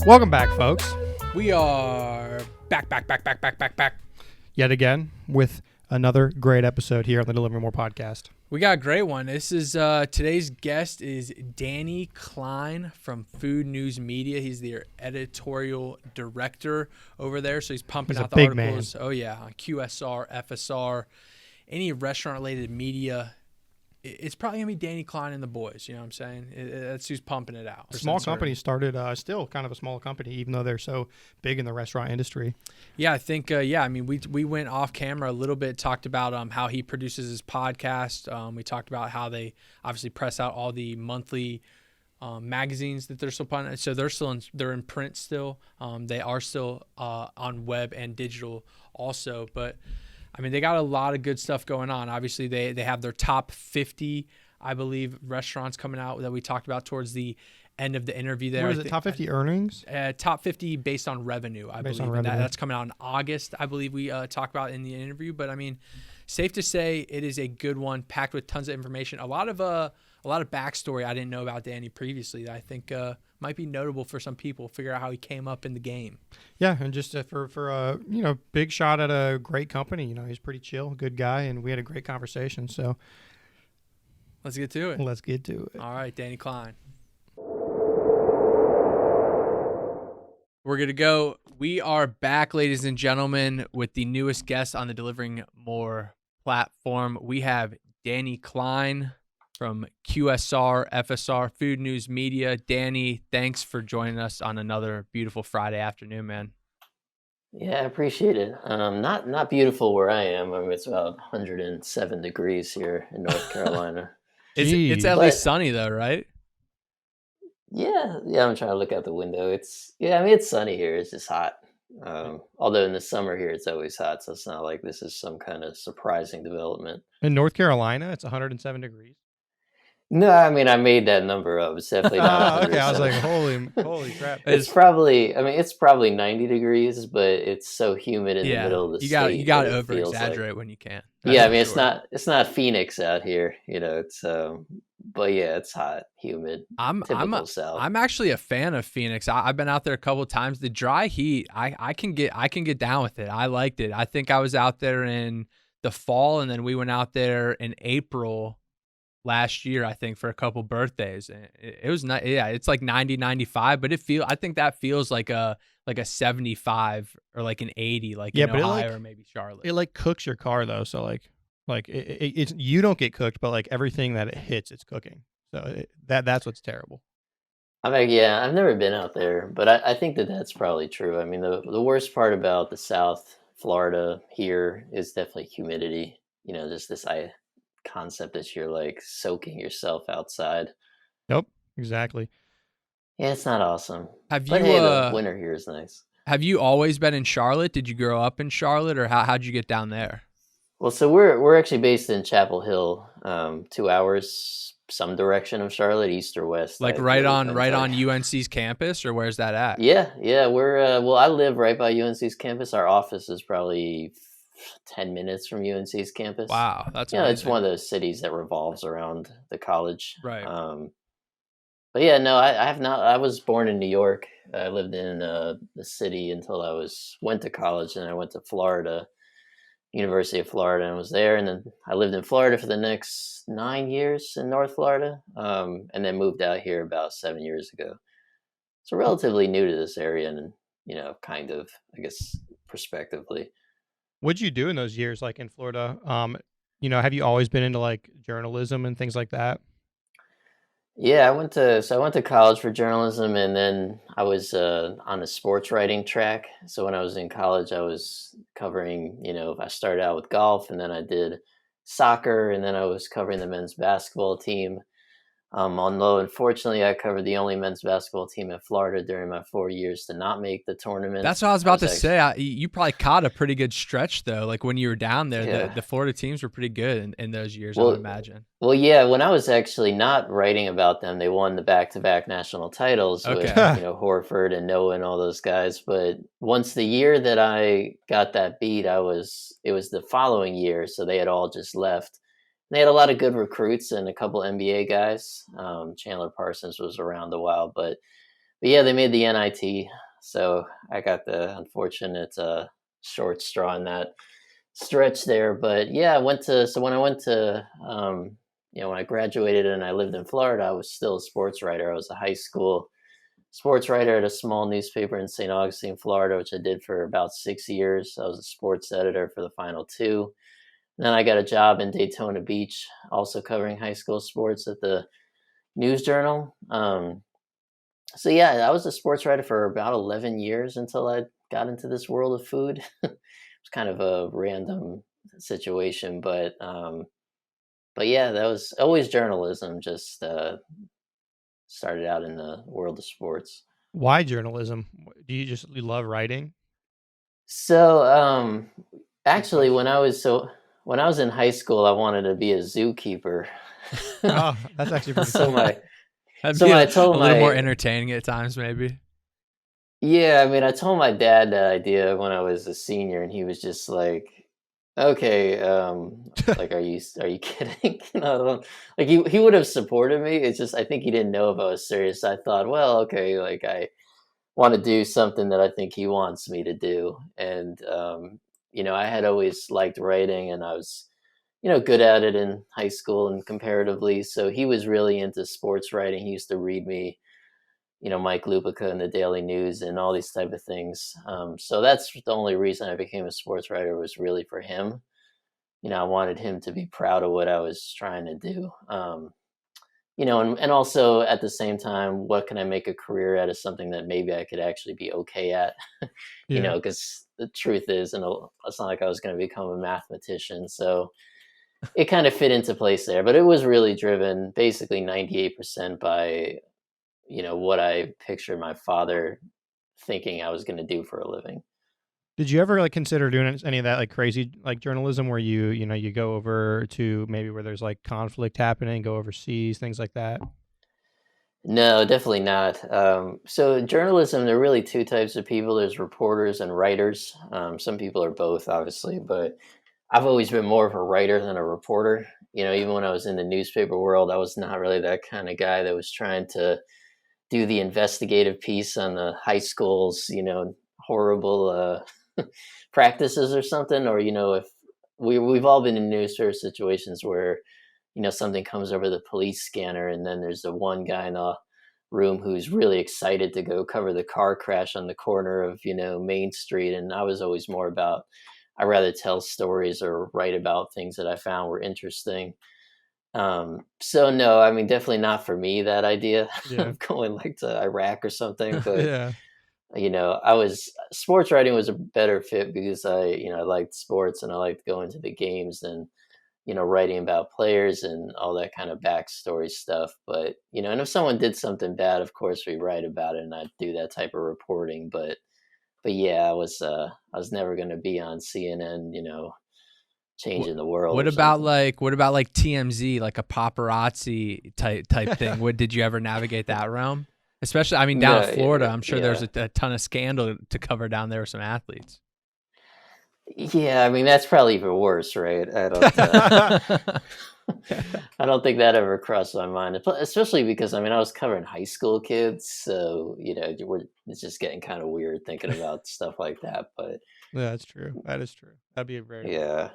Welcome back, folks. We are back. Yet again with another great episode here on the DeliveringMore podcast. We got a great one. This is today's guest is Danny Klein from Food News Media. He's the editorial director over there, so he's pumping out the articles. Man. Oh yeah, on QSR, FSR, any restaurant-related media. It's probably going to be Danny Klein and the boys, you know what I'm saying? That's who's pumping it out. Small company started, still kind of a small company, even though they're so big in the restaurant industry. Yeah, I think, I mean, we went off camera a little bit, talked about how he produces his podcast. We talked about how they obviously press out all the monthly magazines that they're still putting. So they're in print still. They are still on web and digital also, but I mean, they got a lot of good stuff going on. Obviously, they have their top 50, I believe, restaurants coming out that we talked about towards the end of the interview there. What is it, top 50 earnings? Top 50 based on revenue, I believe. That's coming out in August, I believe we talked about in the interview. But, I mean, safe to say it is a good one, packed with tons of information. A lot of backstory I didn't know about Danny previously that I think might be notable for some people, figure out how he came up in the game. Yeah, and just for a big shot at a great company. He's pretty chill, good guy, and we had a great conversation. So let's get to it. All right, Danny Klein. We're going to go. We are back, ladies and gentlemen, with the newest guest on the DeliveringMore platform. We have Danny Klein from QSR, FSR, Food News Media. Danny, thanks for joining us on another beautiful Friday afternoon, man. Yeah, I appreciate it. Not beautiful where I am. I mean, it's about 107 degrees here in North Carolina. It's at least sunny though, right? Yeah. I'm trying to look out the window. It's sunny here. It's just hot. Although in the summer here, it's always hot, so it's not like this is some kind of surprising development. In North Carolina, it's 107 degrees. No, I mean, I made that number up. It's definitely not. Okay, I was like, holy crap. It's probably 90 degrees, but it's so humid in the middle of the state. You got to over exaggerate when you can. Yeah, I mean, it's not Phoenix out here, it's but yeah, it's hot, humid. South. I'm actually a fan of Phoenix. I've been out there a couple of times. The dry heat, I can get down with it. I liked it. I think I was out there in the fall, and then we went out there in April last year, I think, for a couple birthdays. It was not, yeah, it's like 90, 95, but I think that feels like a 75 or like an 80, like in Ohio or maybe Charlotte. It like cooks your car though, so like it's you don't get cooked, but like everything that it hits, it's cooking. So that's what's terrible. I mean, yeah, I've never been out there, but I think that's probably true. I mean, the worst part about the South Florida here is definitely humidity. Just this concept that you're like soaking yourself outside. Yep, exactly. Yeah, it's not awesome. The winter here is nice. Have you always been in Charlotte? Did you grow up in Charlotte, or how'd you get down there? Well, so we're actually based in Chapel Hill, 2 hours some direction of Charlotte, east or west. Like right on UNC's campus, or where's that at? Yeah, we're I live right by UNC's campus. Our office is probably 10 minutes from UNC's campus. Wow, that's amazing. It's one of those cities that revolves around the college. Right. But yeah, no, I have not. I was born in New York. I lived in the city until I went to college, and I went to Florida, University of Florida, and was there. And then I lived in Florida for the next 9 years in North Florida, and then moved out here about 7 years ago. So relatively new to this area, and kind of, I guess, prospectively. What'd you do in those years, like in Florida? Have you always been into like journalism and things like that? Yeah, I went to college for journalism, and then I was on the sports writing track. So when I was in college, I was covering, I started out with golf, and then I did soccer, and then I was covering the men's basketball team. Although, unfortunately, I covered the only men's basketball team in Florida during my 4 years to not make the tournament. That's what I was about to say. You probably caught a pretty good stretch, though. Like when you were down there, Yeah. the Florida teams were pretty good in those years, I would imagine. Well, yeah, when I was actually not writing about them, they won the back-to-back national titles with Horford and Noah and all those guys. But once the year that I got that beat, it was the following year, so they had all just left. They had a lot of good recruits and a couple NBA guys. Chandler Parsons was around a while, but yeah, they made the NIT, so I got the unfortunate short straw in that stretch there. But yeah, when I went to when I graduated and I lived in Florida, I was still a sports writer. I was a high school sports writer at a small newspaper in St. Augustine, Florida, which I did for about 6 years. I was a sports editor for the final two. And then I got a job in Daytona Beach, also covering high school sports at the News Journal. So yeah, I was a sports writer for about 11 years until I got into this world of food. It's kind of a random situation, but yeah, that was always journalism. Just started out in the world of sports. Why journalism? Do you love writing? So Good actually, question. when I was in high school, I wanted to be a zookeeper. Oh, that's actually pretty So cool. my That'd so be when I a told little more my entertaining at times, maybe. Yeah, I mean, I told my dad that idea when I was a senior, and he was just like, "Okay, like, are you kidding?" I don't like he would have supported me. It's just I think he didn't know if I was serious. I thought, well, okay, like I want to do something that I think he wants me to do, and I had always liked writing, and I was, good at it in high school and comparatively. So he was really into sports writing. He used to read me Mike Lupica in the Daily News and all these type of things. So that's the only reason I became a sports writer was really for him. I wanted him to be proud of what I was trying to do. And also at the same time, what can I make a career out of something that maybe I could actually be okay at? Yeah. Because the truth is, it's not like I was going to become a mathematician. So it kind of fit into place there, but it was really driven basically 98% by what I pictured my father thinking I was going to do for a living. Did you ever consider doing any of that crazy journalism where you go over to maybe where there's conflict happening, go overseas, things like that? No, definitely not. So journalism, there are really two types of people. There's reporters and writers. Some people are both, obviously, but I've always been more of a writer than a reporter. Even when I was in the newspaper world, I was not really that kind of guy that was trying to do the investigative piece on the high schools, horrible practices or something, or if we've all been in newspaper situations where something comes over the police scanner, and then there's the one guy in the room who's really excited to go cover the car crash on the corner of Main Street, and I was always more about I'd rather tell stories or write about things that I found were interesting. So no, I mean, definitely not for me, that idea Yeah. of going to Iraq or something, but Yeah. sports writing was a better fit because I liked sports and I liked going to the games and, writing about players and all that kind of backstory stuff. But, and if someone did something bad, of course we write about it and I'd do that type of reporting. But yeah, I was never going to be on CNN, What changing the world what or about something. TMZ, like a paparazzi type thing? Did you ever navigate that realm? Especially, I mean, down in No, Florida, I'm sure there's yeah. a ton of scandal to cover down there with some athletes. Yeah, I mean that's probably even worse, right? I don't think that ever crossed my mind, especially because I mean I was covering high school kids, so it's just getting kind of weird thinking about stuff like that. But Yeah, that's true. That is true. That'd be very weird. yeah,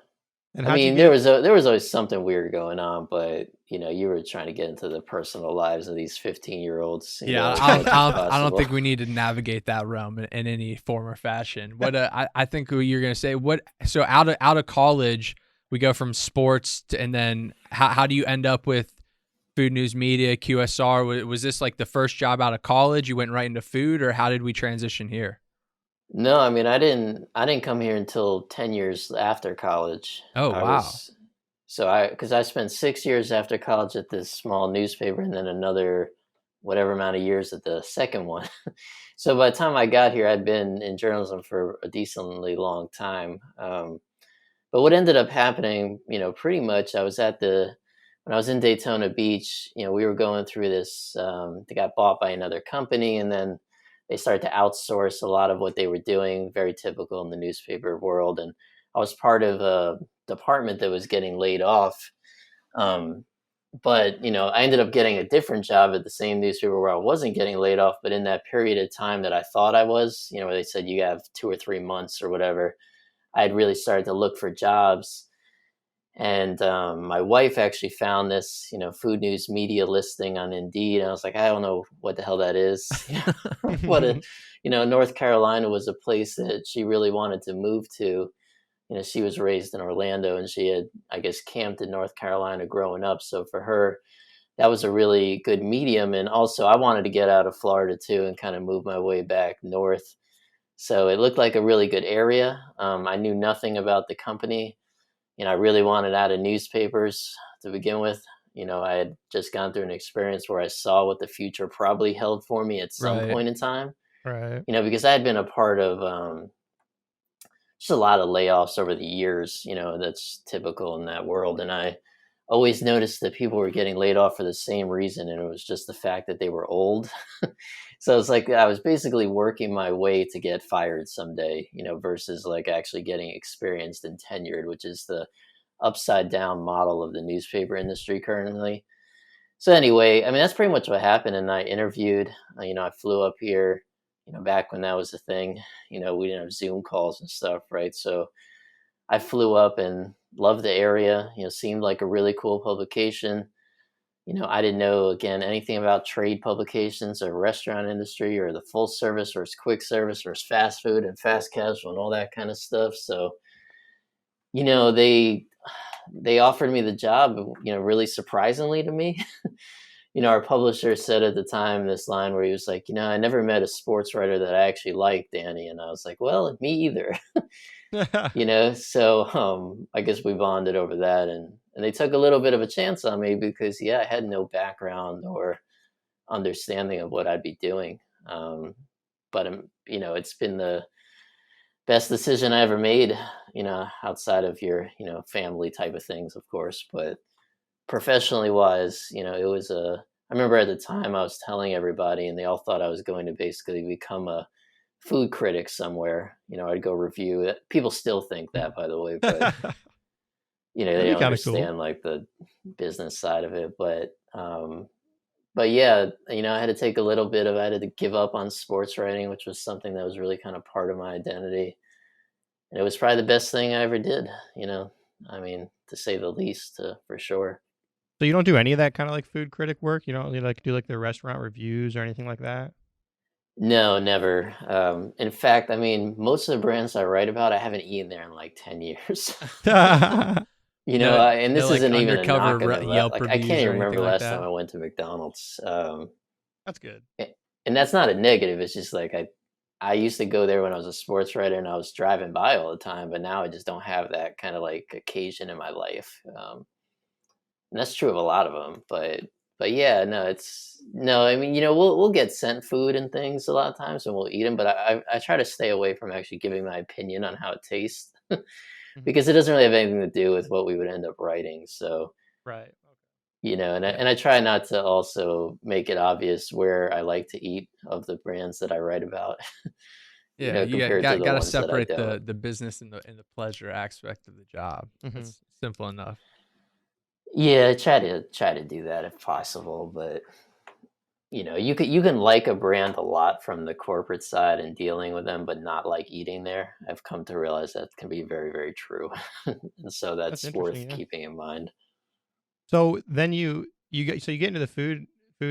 And I how'd you mean get? there was always something weird going on, but you were trying to get into the personal lives of these 15-year-olds, Yeah, as much as I don't possible. think we need to navigate that realm in any form or fashion. I think what you're gonna say, so out of college, we go from sports and then how do you end up with food news media, QSR? Was this like the first job out of college? You went right into food, or how did we transition here? No, I mean I didn't come here until 10 years after college. Oh, I wow. was so I because I spent 6 years after college at this small newspaper and then another whatever amount of years at the second one. So by the time I got here, I'd been in journalism for a decently long time. But what ended up happening, pretty much I was when I was in Daytona Beach, we were going through this, they got bought by another company and then they started to outsource a lot of what they were doing, very typical in the newspaper world. And I was part of a department that was getting laid off. Um, But, I ended up getting a different job at the same newspaper where I wasn't getting laid off. But in that period of time that I thought I was, where they said you have 2 or 3 months or whatever, I had really started to look for jobs. And my wife actually found this, food news media listing on Indeed. And I was like, I don't know what the hell that is. North Carolina was a place that she really wanted to move to. She was raised in Orlando and she had, I guess, camped in North Carolina growing up. So for her, that was a really good medium. And also, I wanted to get out of Florida too and kind of move my way back north. So it looked like a really good area. I knew nothing about the company. I really wanted out of newspapers to begin with. I had just gone through an experience where I saw what the future probably held for me at some Right. point in time. Right. Because I had been a part of just a lot of layoffs over the years. That's typical in that world. And I always noticed that people were getting laid off for the same reason, and it was just the fact that they were old. So it's like I was basically working my way to get fired someday, versus like actually getting experienced and tenured, which is the upside down model of the newspaper industry currently. So anyway, I mean, that's pretty much what happened. And I interviewed, I flew up here, back when that was a thing. We didn't have Zoom calls and stuff, right? So I flew up and loved the area. Seemed like a really cool publication. I didn't know, again, anything about trade publications or restaurant industry or the full service versus quick service versus fast food and fast casual and all that kind of stuff. So, they offered me the job, really surprisingly to me. Our publisher said at the time this line where he was like, I never met a sports writer that I actually liked, Danny. And I was like, well, me either. So I guess we bonded over that, and they took a little bit of a chance on me because I had no background or understanding of what I'd be doing. But it's been the best decision I ever made, outside of your, family type of things, of course, but professionally wise, it was I remember at the time I was telling everybody and they all thought I was going to basically become a food critic somewhere. I'd go review it. People still think that, by the way, but they That'd be don't kinda cool. understand like the business side of it. But yeah, I had to take I had to give up on sports writing, which was something that was really kind of part of my identity. And it was probably the best thing I ever did, I mean, to say the least, for sure. So you don't do any of that kind of like food critic work? You don't like do like the restaurant reviews or anything like that? No, never. In fact, I mean, most of the brands I write about, I haven't eaten there in like 10 years. No, And this no, like isn't even a undercover knock on them. Yelp Like, I reviews can't or even remember anything the like last time that. I went to McDonald's. That's good. And that's not a negative. It's just like I used to go there when I was a sports writer and I was driving by all the time, but now I just don't have that kind of like occasion in my life. And that's true of a lot of them. But yeah, no. I mean, we'll get sent food and things a lot of times and we'll eat them, but I try to stay away from actually giving my opinion on how it tastes Mhm. because it doesn't really have anything to do with what we would end up writing. So Right. Yeah. and I try not to also make it obvious where I like to eat of the brands that I write about, Yeah, you compared to the got to ones that I separate don't. the business and the pleasure aspect of the job. Mhm. That's simple enough. Yeah, I try to do that if possible, but you can like a brand a lot from the corporate side and dealing with them, but not like eating there. I've come to realize that can be very, very true, and so That's that's worth interesting. Yeah. keeping in mind. So then you get into the food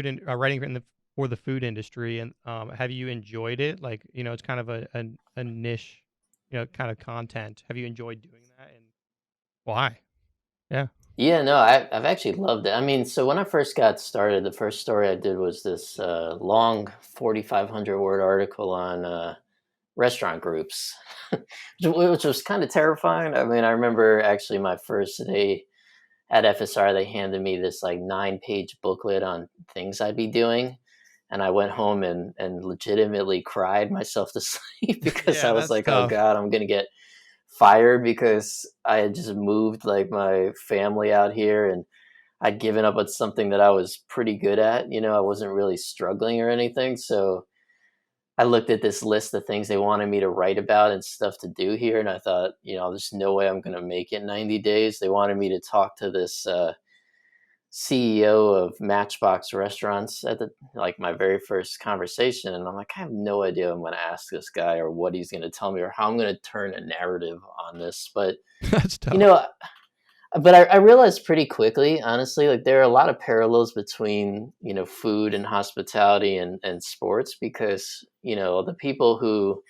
and writing for the food industry, and have you enjoyed it? Like it's kind of a niche, kind of content. Have you enjoyed doing that, and why? Yeah. Yeah, no, I've actually loved it. I mean, so when I first got started, the first story I did was this long 4,500 word article on restaurant groups, which was kind of terrifying. I mean, I remember actually my first day at FSR, they handed me this like 9-page booklet on things I'd be doing. And I went home and legitimately cried myself to sleep because I Yeah, was that's like, oh tough. God, I'm going to get fired because I had just moved like my family out here and I'd given up on something that I was pretty good at. I wasn't really struggling or anything. So I looked at this list of things they wanted me to write about and stuff to do here. And I thought, there's no way I'm going to make it 90 days. They wanted me to talk to this CEO of Matchbox Restaurants at like my very first conversation, and I'm like, I have no idea what I'm going to ask this guy or what he's going to tell me or how I'm going to turn a narrative on this. But That's tough. but I realized pretty quickly, honestly, like there are a lot of parallels between food and hospitality and sports, because the people who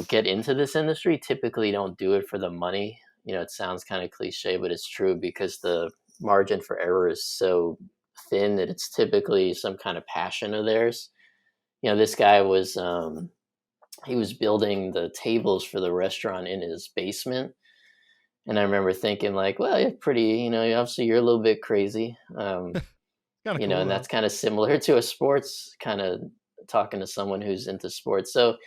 get into this industry typically don't do it for the money. It sounds kind of cliche, but it's true, because the margin for error is so thin that it's typically some kind of passion of theirs. This guy was he was building the tables for the restaurant in his basement, and I remember thinking like, well, you're pretty, obviously you're a little bit crazy, Kind of cool, and that's kind of similar to a sports kind of talking to someone who's into sports. So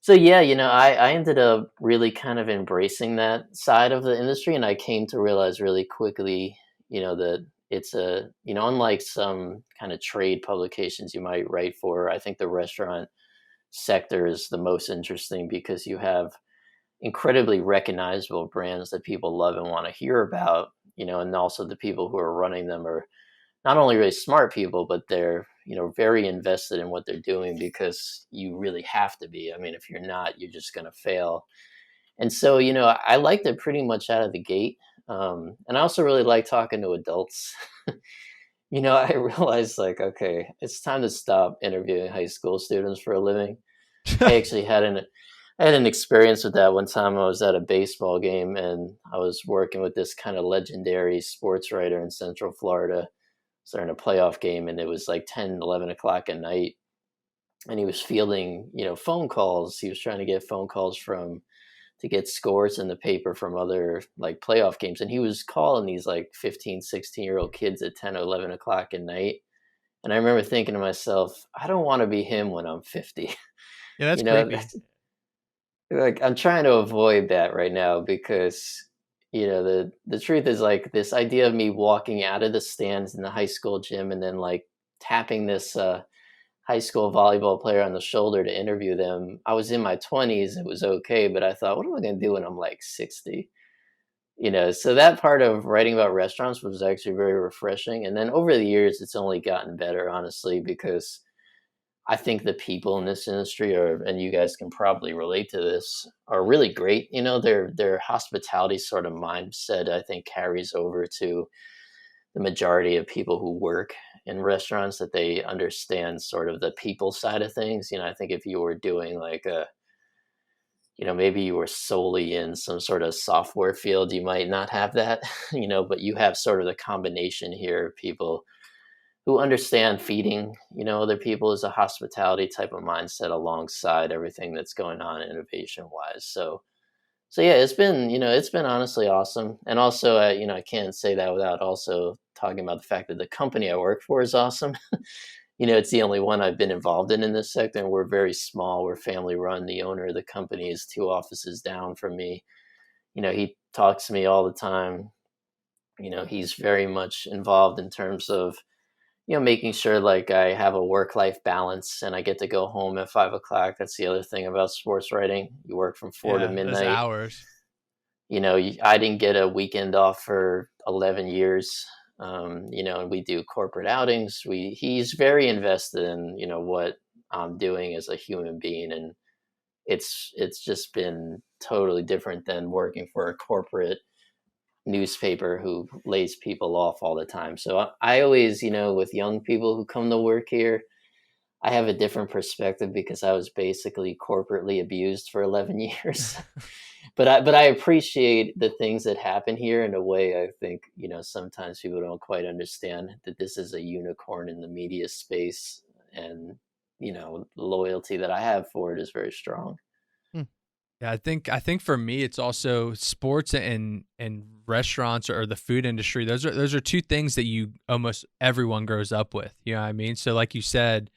yeah, I ended up really kind of embracing that side of the industry, and I came to realize really quickly, that it's unlike some kind of trade publications you might write for, I think the restaurant sector is the most interesting, because you have incredibly recognizable brands that people love and want to hear about, and also the people who are running them are not only really smart people, but they're very invested in what they're doing, because you really have to be. I mean, if you're not, you're just going to fail. And so I liked it pretty much out of the gate, and I also really like talking to adults. I realized like, okay, it's time to stop interviewing high school students for a living. I actually had an experience with that one time. I was at a baseball game, and I was working with this kind of legendary sports writer in Central Florida during a playoff game, and it was like 10, 11 o'clock at night, and he was fielding phone calls. He was trying to get phone calls to get scores in the paper from other like playoff games, and he was calling these like 15, 16-year-old kids at 10 or 11 o'clock at night. And I remember thinking to myself, I don't want to be him when I'm 50. Yeah, that's creepy. Like, I'm trying to avoid that right now, because the truth is, like, this idea of me walking out of the stands in the high school gym and then like tapping this high school volleyball player on the shoulder to interview them. I was in my 20s, it was okay, but I thought, what am I going to do when I'm like 60? So that part of writing about restaurants was actually very refreshing. And then over the years, it's only gotten better, honestly, because I think the people in this industry and you guys can probably relate to this, are really great. Their hospitality sort of mindset, I think, carries over to the majority of people who work in restaurants, that they understand sort of the people side of things. I think if you were doing like maybe you were solely in some sort of software field, you might not have that, but you have sort of the combination here of people who understand feeding, other people as a hospitality type of mindset alongside everything that's going on innovation wise. So yeah, it's been honestly awesome. And also, I can't say that without also talking about the fact that the company I work for is awesome. It's the only one I've been involved in this sector, and we're very small. We're family run. The owner of the company is 2 offices down from me. He talks to me all the time. He's very much involved in terms of making sure like I have a work-life balance and I get to go home at 5 o'clock. That's the other thing about sports writing. You work from 4 to midnight. Those hours. I didn't get a weekend off for 11 years. And we do corporate outings. He's very invested in, what I'm doing as a human being. And it's just been totally different than working for a corporate newspaper who lays people off all the time. So I always, with young people who come to work here, I have a different perspective, because I was basically corporately abused for 11 years. but I appreciate the things that happen here in a way. I think, sometimes people don't quite understand that this is a unicorn in the media space, and, the loyalty that I have for it is very strong. Yeah, I think for me, it's also sports and restaurants or the food industry. Those are two things that almost everyone grows up with. You know what I mean? So like you said,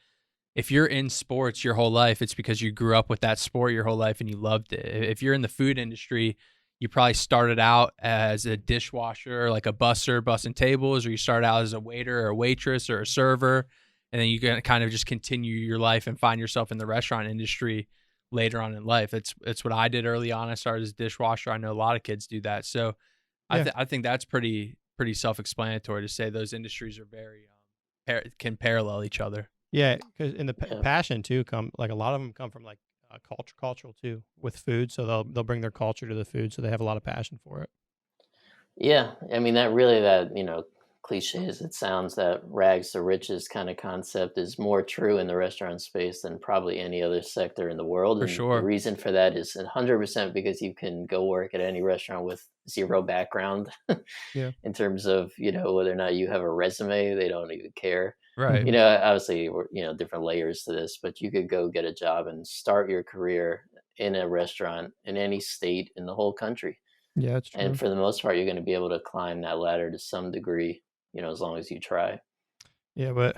if you're in sports your whole life, it's because you grew up with that sport your whole life and you loved it. If you're in the food industry, you probably started out as a dishwasher, like a busser, bussing tables, or you started out as a waiter or a waitress or a server, and then you can kind of just continue your life and find yourself in the restaurant industry later on in life. It's what I did early on. I started as a dishwasher. I know a lot of kids do that. So Yeah. I think that's pretty pretty self-explanatory to say those industries are very can parallel each other. Yeah, because in the Yeah. passion too like a lot of them come from like cultural too with food, so they'll bring their culture to the food, so they have a lot of passion for it. Yeah, I mean that cliche as it sounds, that rags to riches kind of concept is more true in the restaurant space than probably any other sector in the world. For And the sure. reason for that is 100% because you can go work at any restaurant with zero background Yeah. in terms of, whether or not you have a resume, they don't even care. Right. Obviously, different layers to this, but you could go get a job and start your career in a restaurant in any state in the whole country. Yeah, that's true. And for the most part, you're going to be able to climb that ladder to some degree, as long as you try. Yeah, but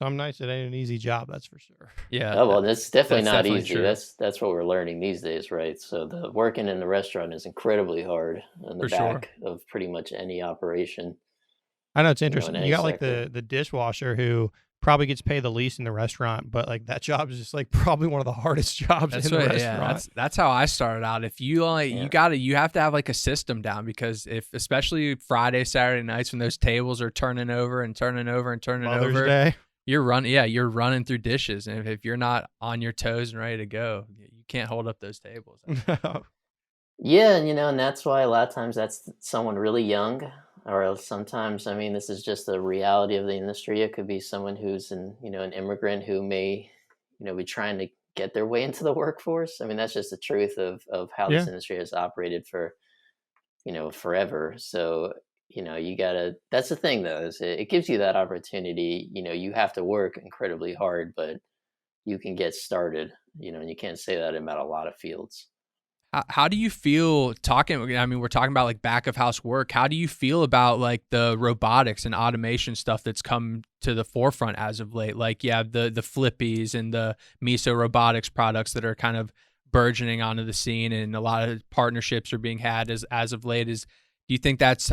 some nights it ain't an easy job, that's for sure. Yeah. Oh, well, that's definitely that's not definitely easy. true. That's what we're learning these days, right? So the working in the restaurant is incredibly hard on the For sure. back of pretty much any operation. I know it's in interesting. any You got like sector. the dishwasher who probably gets paid the least in the restaurant, but like that job is just like probably one of the hardest jobs That's in the what, restaurant. that's how I started out. If you Yeah. you have to have like a system down, because if, especially Friday, Saturday nights, when those tables are turning over and turning over and turning Mother's over, Day. you're running through dishes. And if you're not on your toes and ready to go, you can't hold up those tables. Yeah, and that's why a lot of times that's someone really young, or else sometimes, this is just the reality of the industry. It could be someone who's an immigrant who may, be trying to get their way into the workforce. That's just the truth of how Yeah. this industry has operated for, forever. So, that's the thing though, is it gives you that opportunity. You have to work incredibly hard, but you can get started, and you can't say that about a lot of fields. How do you feel talking? I mean, we're talking about like back of house work. How do you feel about like the robotics and automation stuff that's come to the forefront as of late? Like, yeah, the Flippies and the Miso robotics products that are kind of burgeoning onto the scene, and a lot of partnerships are being had as of late. Do you think that's,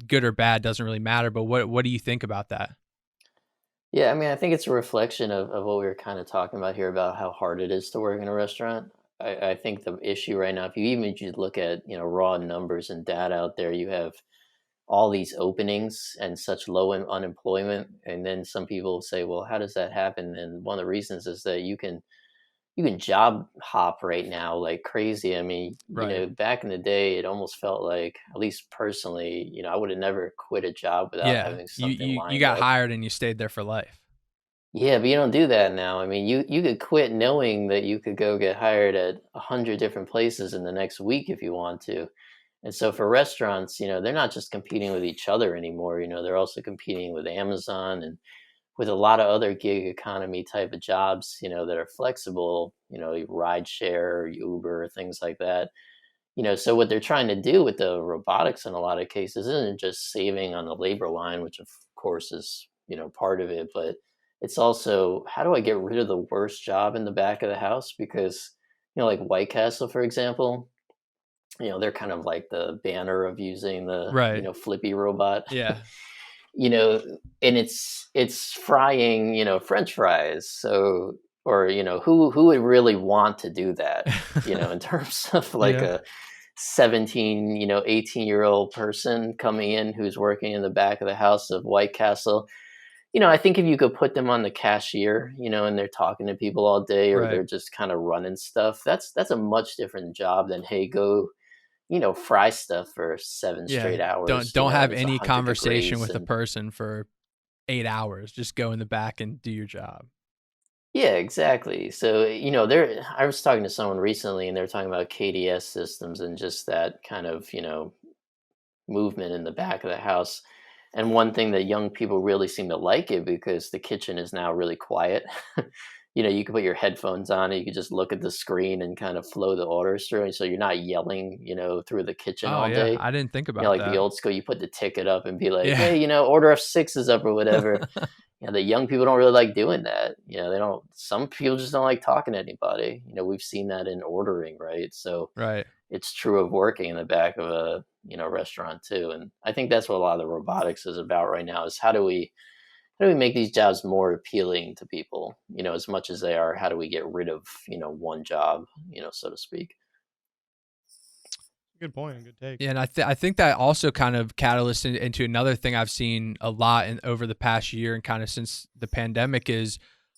good or bad doesn't really matter, but what do you think about that? Yeah, I think it's a reflection of what we were kind of talking about here about how hard it is to work in a restaurant. I think the issue right now, if you even just look at, raw numbers and data out there, you have all these openings and such low unemployment. And then some people say, well, how does that happen? And one of the reasons is that you can job hop right now like crazy. Right. Back in the day, it almost felt like, at least personally, I would have never quit a job without Yeah, having you something you lined got up. hired and you stayed there for life. Yeah, but you don't do that now. You could quit knowing that you could go get hired at 100 different places in the next week if you want to. And so for restaurants, they're not just competing with each other anymore. They're also competing with Amazon and with a lot of other gig economy type of jobs, that are flexible, ride share, Uber, things like that. So what they're trying to do with the robotics in a lot of cases isn't just saving on the labor line, which of course is, part of it, but it's also, how do I get rid of the worst job in the back of the house? Because, like White Castle, for example, they're kind of like the banner of using the, Right. flippy robot. Yeah. And it's frying, French fries. So, or, who would really want to do that, in terms of like Yeah. a 17, 18-year-old person coming in who's working in the back of the house of White Castle. I think if you could put them on the cashier, and they're talking to people all day, or Right. they're just kind of running stuff, that's a much different job than, hey, go, fry stuff for 7 Yeah. straight hours. Don't And have it's any 100 conversation degrees with a and person for 8 hours. Just go in the back and do your job. yeah, exactly. So, there. I was talking to someone recently, and they're talking about KDS systems and just that kind of, movement in the back of the house. And one thing that young people really seem to like it because the kitchen is now really quiet. You can put your headphones on and you can just look at the screen and kind of flow the orders through. And so you're not yelling, through the kitchen Oh all yeah, day. I didn't think about Like the that. old school, you put the ticket up and be like, Yeah. hey, order of 6 is up or whatever. The young people don't really like doing that. They don't, some people just don't like talking to anybody. We've seen that in ordering, right? So Right. it's true of working in the back of a, restaurant too. And I think that's what a lot of the robotics is about right now is how do we make these jobs more appealing to people, as much as they are, how do we get rid of, one job, so to speak. Good point. Good take. Yeah, and I think that also kind of catalyst into another thing I've seen a lot over the past year and kind of since the pandemic is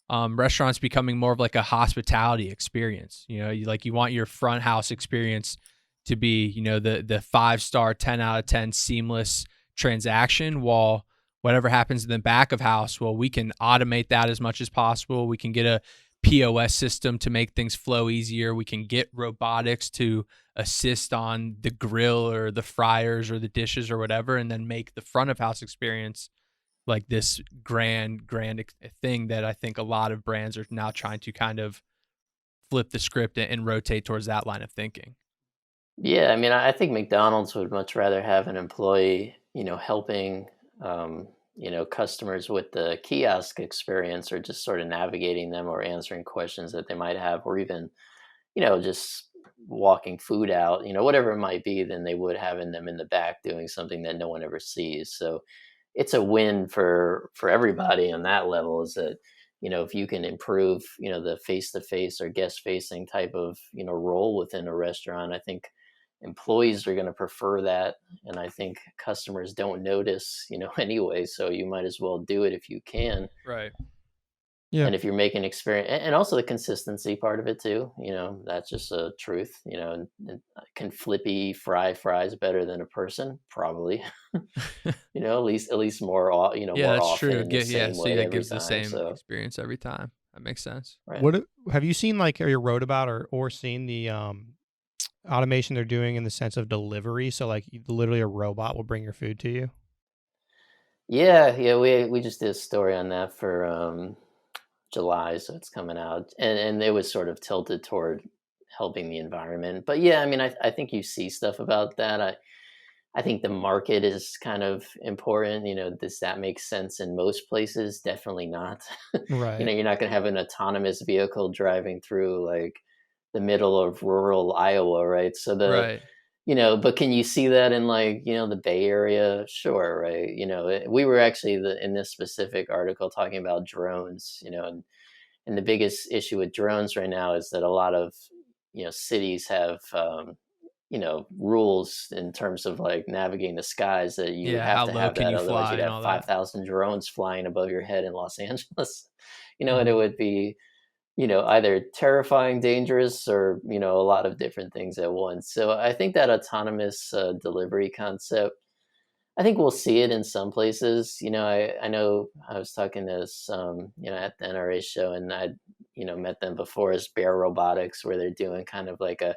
restaurants becoming more of like a hospitality experience. You know, you want your front house experience to be, you know, the 5-star, 10 out of 10 seamless transaction, while whatever happens in the back of house, well, we can automate that as much as possible. We can get a POS system to make things flow easier. We can get robotics to assist on the grill or the fryers or the dishes or whatever, and then make the front of house experience like this grand thing that I think a lot of brands are now trying to kind of flip the script and rotate towards that line of thinking. Yeah, I mean, I think McDonald's would much rather have an employee, helping, customers with the kiosk experience, or just sort of navigating them or answering questions that they might have, or even, just walking food out, whatever it might be, than they would having them in the back doing something that no one ever sees. So it's a win for everybody on that level. Is that, if you can improve, the face to face or guest facing type of, role within a restaurant, I think employees are going to prefer that. And I think customers don't notice, anyway. So you might as well do it if you can. Right. Yeah. And if you're making experience, and also the consistency part of it too, that's just a truth, and can Flippy fry fries better than a person? Probably. At least more, Yeah, more that's often true. in the Yeah, same so way that every gives the time. same So, experience every time. That makes sense. right. What have you seen, like, or you wrote about, or seen the automation they're doing in the sense of delivery? So like literally a robot will bring your food to you. Yeah, we just did a story on that for July, so it's coming out, and it was sort of tilted toward helping the environment. But yeah, I mean, I think you see stuff about that. I think the market is kind of important. Does that make sense in most places? Definitely not. Right. You're not going to have an autonomous vehicle driving through like the middle of rural Iowa, right? So Right. but can you see that in like, the Bay Area? Sure, right? We were actually in this specific article talking about drones, and the biggest issue with drones right now is that a lot of, cities have, rules in terms of like navigating the skies, that you Yeah, have how to low have can that. you Otherwise, fly you'd and have all that? 5,000 drones flying above your head in Los Angeles. And it Mhm. would be, either terrifying, dangerous, or, a lot of different things at once. So I think that autonomous delivery concept, I think we'll see it in some places. I know I was talking to some, at the NRA show, and I, met them before as Bear Robotics, where they're doing kind of like a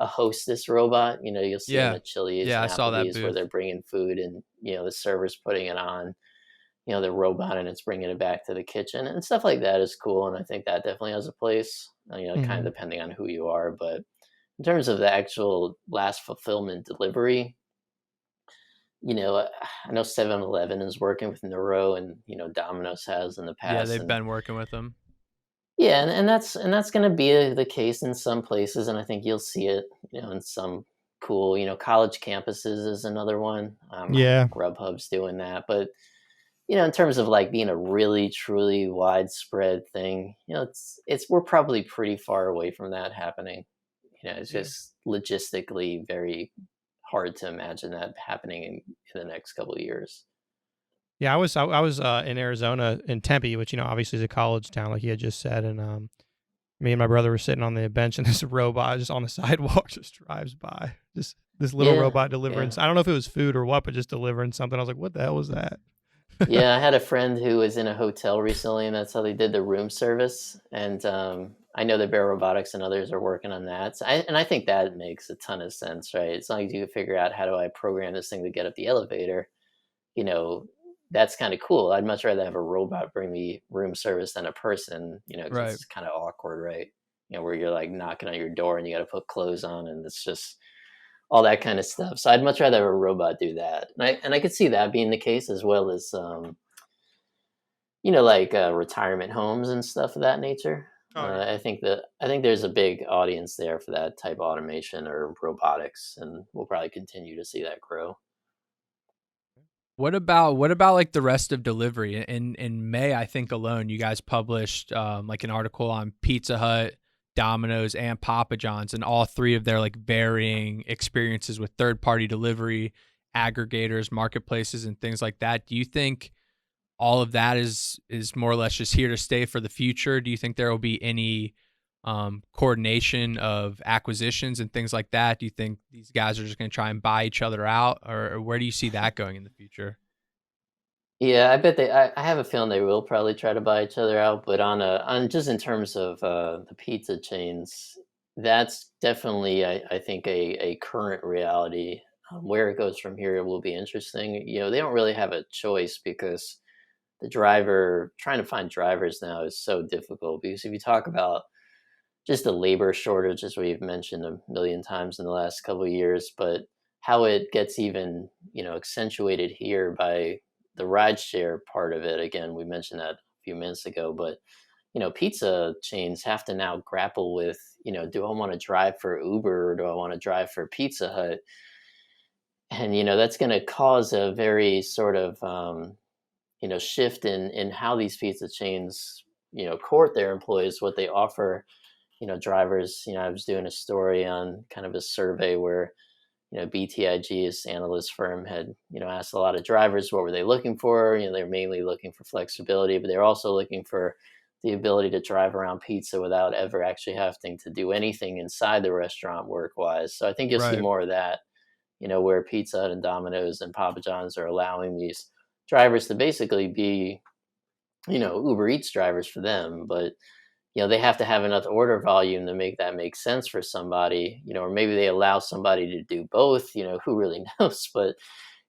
hostess robot. You'll see them Yeah. at Chili's Yeah, and I saw that Applebee's, where booth. they're bringing food, and, the server's putting it on, the robot, and it's bringing it back to the kitchen, and stuff like that is cool. And I think that definitely has a place, kind of Mhm. depending on who you are. But in terms of the actual last fulfillment delivery, I know 7-Eleven is working with Neuro, and, Domino's has in the Yeah, past. they've And been working with them. yeah, and that's going to be the case in some places. And I think you'll see it, in some cool, college campuses is another one. I know Yeah. Grubhub's doing that. But in terms of like being a really truly widespread thing, we're probably pretty far away from that happening. It's Yeah. just logistically very hard to imagine that happening in the next couple of years. Yeah, I was in Arizona, in Tempe, which obviously is a college town, like you had just said, and me and my brother were sitting on the bench, and this robot just on the sidewalk just drives by. Just this little Yeah, robot delivering. yeah. I don't know if it was food or what, but just delivering something. I was like, "What the hell was that?" Yeah, I had a friend who was in a hotel recently, and that's how they did the room service. And I know that Bear Robotics and others are working on that. So I think that makes a ton of sense, right? As long as you can figure out, how do I program this thing to get up the elevator, you know, that's kind of cool. I'd much rather have a robot bring me room service than a person, because Right. it's kind of awkward, right? Where you're like knocking on your door and you got to put clothes on, and it's just all that kind of stuff. So I'd much rather have a robot do that. And I could see that being the case, as well as like retirement homes and stuff of that nature. Oh yeah. I think there's a big audience there for that type of automation or robotics, and we'll probably continue to see that grow. What about like the rest of delivery? In May, I think alone, you guys published like an article on Pizza Hut, Domino's and Papa John's, and all three of their like varying experiences with third-party delivery, aggregators, marketplaces, and things like that. Do you think all of that is more or less just here to stay for the future? Do you think there will be any coordination of acquisitions and things like that? Do you think these guys are just going to try and buy each other out, or where do you see that going in the future? Yeah, I bet I have a feeling they will probably try to buy each other out, but on just in terms of the pizza chains, that's definitely I think a current reality. Where it goes from here will be interesting. They don't really have a choice because trying to find drivers now is so difficult, because if you talk about just the labor shortage, as we've mentioned a million times in the last couple of years, but how it gets even, accentuated here by the rideshare part of it. Again, we mentioned that a few minutes ago, but pizza chains have to now grapple with, do I want to drive for Uber or do I want to drive for Pizza Hut? And that's going to cause a very sort of shift in how these pizza chains court their employees, what they offer drivers. I was doing a story on kind of a survey where, BTIG's analyst firm had, asked a lot of drivers what were they looking for. They're mainly looking for flexibility, but they're also looking for the ability to drive around pizza without ever actually having to do anything inside the restaurant work-wise. So I think you'll see Right. more of that, where Pizza Hut and Domino's and Papa John's are allowing these drivers to basically be, Uber Eats drivers for them, but they have to have enough order volume to make that make sense for somebody, or maybe they allow somebody to do both, who really knows. But,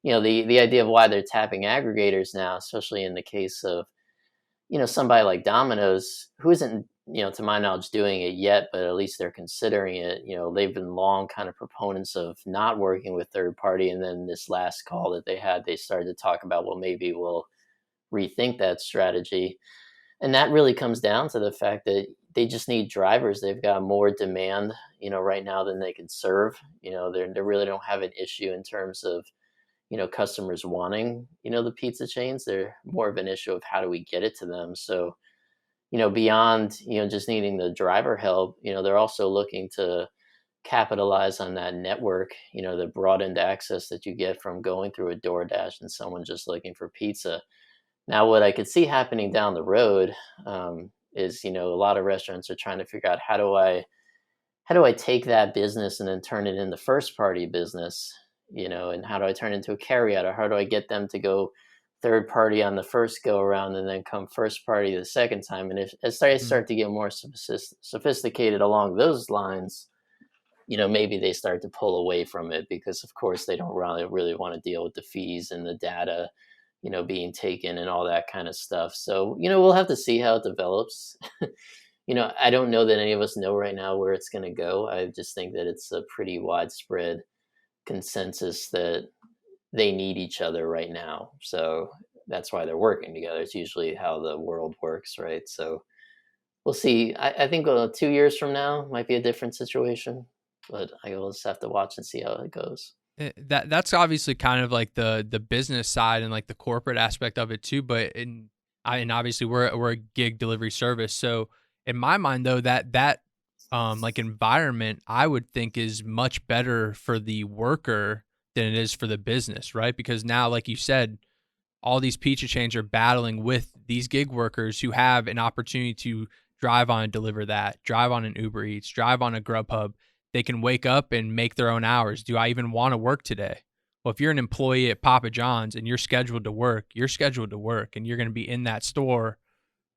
the idea of why they're tapping aggregators now, especially in the case of, somebody like Domino's, who isn't, to my knowledge, doing it yet, but at least they're considering it. They've been long kind of proponents of not working with third party. And then this last call that they had, they started to talk about, well, maybe we'll rethink that strategy. And that really comes down to the fact that they just need drivers. They've got more demand, right now than they can serve. They really don't have an issue in terms of, customers wanting, the pizza chains. They're more of an issue of how do we get it to them. So, beyond, just needing the driver help, they're also looking to capitalize on that network, the broadened access that you get from going through a DoorDash and someone just looking for pizza. Now, what I could see happening down the road is, a lot of restaurants are trying to figure out how do I take that business and then turn it into first party business, and how do I turn it into a carryout, or how do I get them to go third party on the first go around and then come first party the second time? And if as I Mm. start to get more sophisticated along those lines, maybe they start to pull away from it because, of course, they don't really want to deal with the fees and the data being taken and all that kind of stuff. So, we'll have to see how it develops. I don't know that any of us know right now where it's going to go. I just think that it's a pretty widespread consensus that they need each other right now. So that's why they're working together. It's usually how the world works, right? So we'll see. I think 2 years from now might be a different situation, but I will just have to watch and see how it goes. That's obviously kind of like the business side and like the corporate aspect of it too. But and obviously we're a gig delivery service. So in my mind though, that like environment I would think is much better for the worker than it is for the business, right? Because now, like you said, all these pizza chains are battling with these gig workers who have an opportunity to drive on and deliver that, drive on an Uber Eats, drive on a Grubhub. They can wake up and make their own hours. Do I even want to work today? Well, if you're an employee at Papa John's and you're scheduled to work, you're scheduled to work, and you're going to be in that store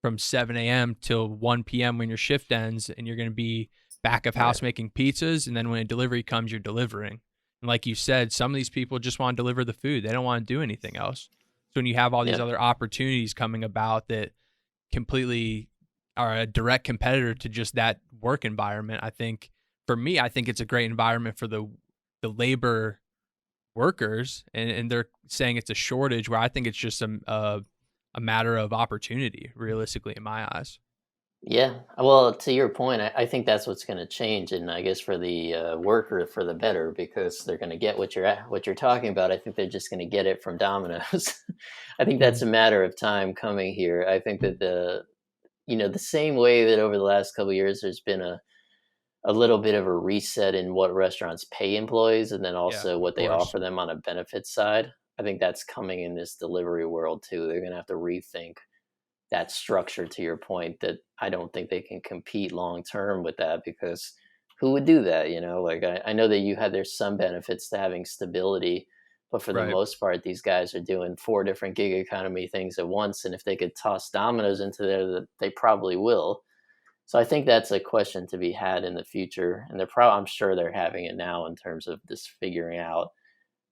from 7 a.m. till 1 p.m. when your shift ends, and you're going to be back of Yeah. house making pizzas. And then when a delivery comes, you're delivering. And like you said, some of these people just want to deliver the food. They don't want to do anything else. So when you have all these Yeah. other opportunities coming about that completely are a direct competitor to just that work environment, I think for me, I think it's a great environment for the labor workers, and they're saying it's a shortage where I think it's just a matter of opportunity, realistically, in my eyes. Yeah. Well, to your point, I think that's what's going to change, and I guess for the worker, for the better, because they're going to get what you're talking about. I think they're just going to get it from Domino's. I think that's a Mhm. matter of time coming here. I think that the same way that over the last couple of years, there's been a little bit of a reset in what restaurants pay employees, and then Yeah, also of what they course. offer them on a benefit side. I think that's coming in this delivery world too. They're going to have to rethink that structure, to your point, that I don't think they can compete long term with that, because who would do that? Like I know that there's some benefits to having stability, but for the Right. most part, these guys are doing 4 different gig economy things at once. And if they could toss Domino's into there, they probably will. So I think that's a question to be had in the future. And I'm sure they're having it now in terms of this figuring out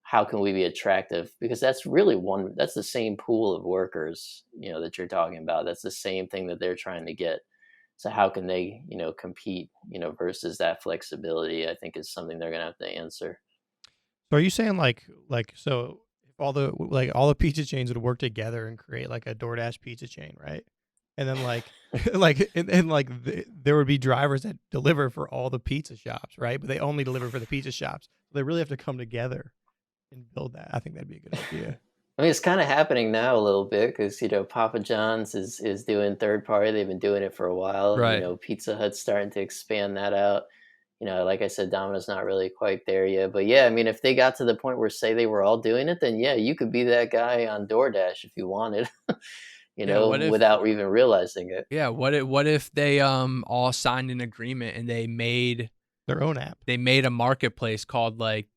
how can we be attractive, because that's the same pool of workers, that you're talking about. That's the same thing that they're trying to get. So how can they, compete, versus that flexibility, I think is something they're going to have to answer. So are you saying so if all the pizza chains would work together and create like a DoorDash pizza chain, right? And then there would be drivers that deliver for all the pizza shops, right? But they only deliver for the pizza shops. So they really have to come together and build that. I think that'd be a good idea. I mean, it's kind of happening now a little bit, because Papa John's is doing third party. They've been doing it for a while. Right. Pizza Hut's starting to expand that out. Like I said, Domino's not really quite there yet. But yeah, I mean, if they got to the point where, say, they were all doing it, then yeah, you could be that guy on DoorDash if you wanted, Yeah, what if without even realizing it. Yeah, what if they all signed an agreement and they made Their own app. They made a marketplace called like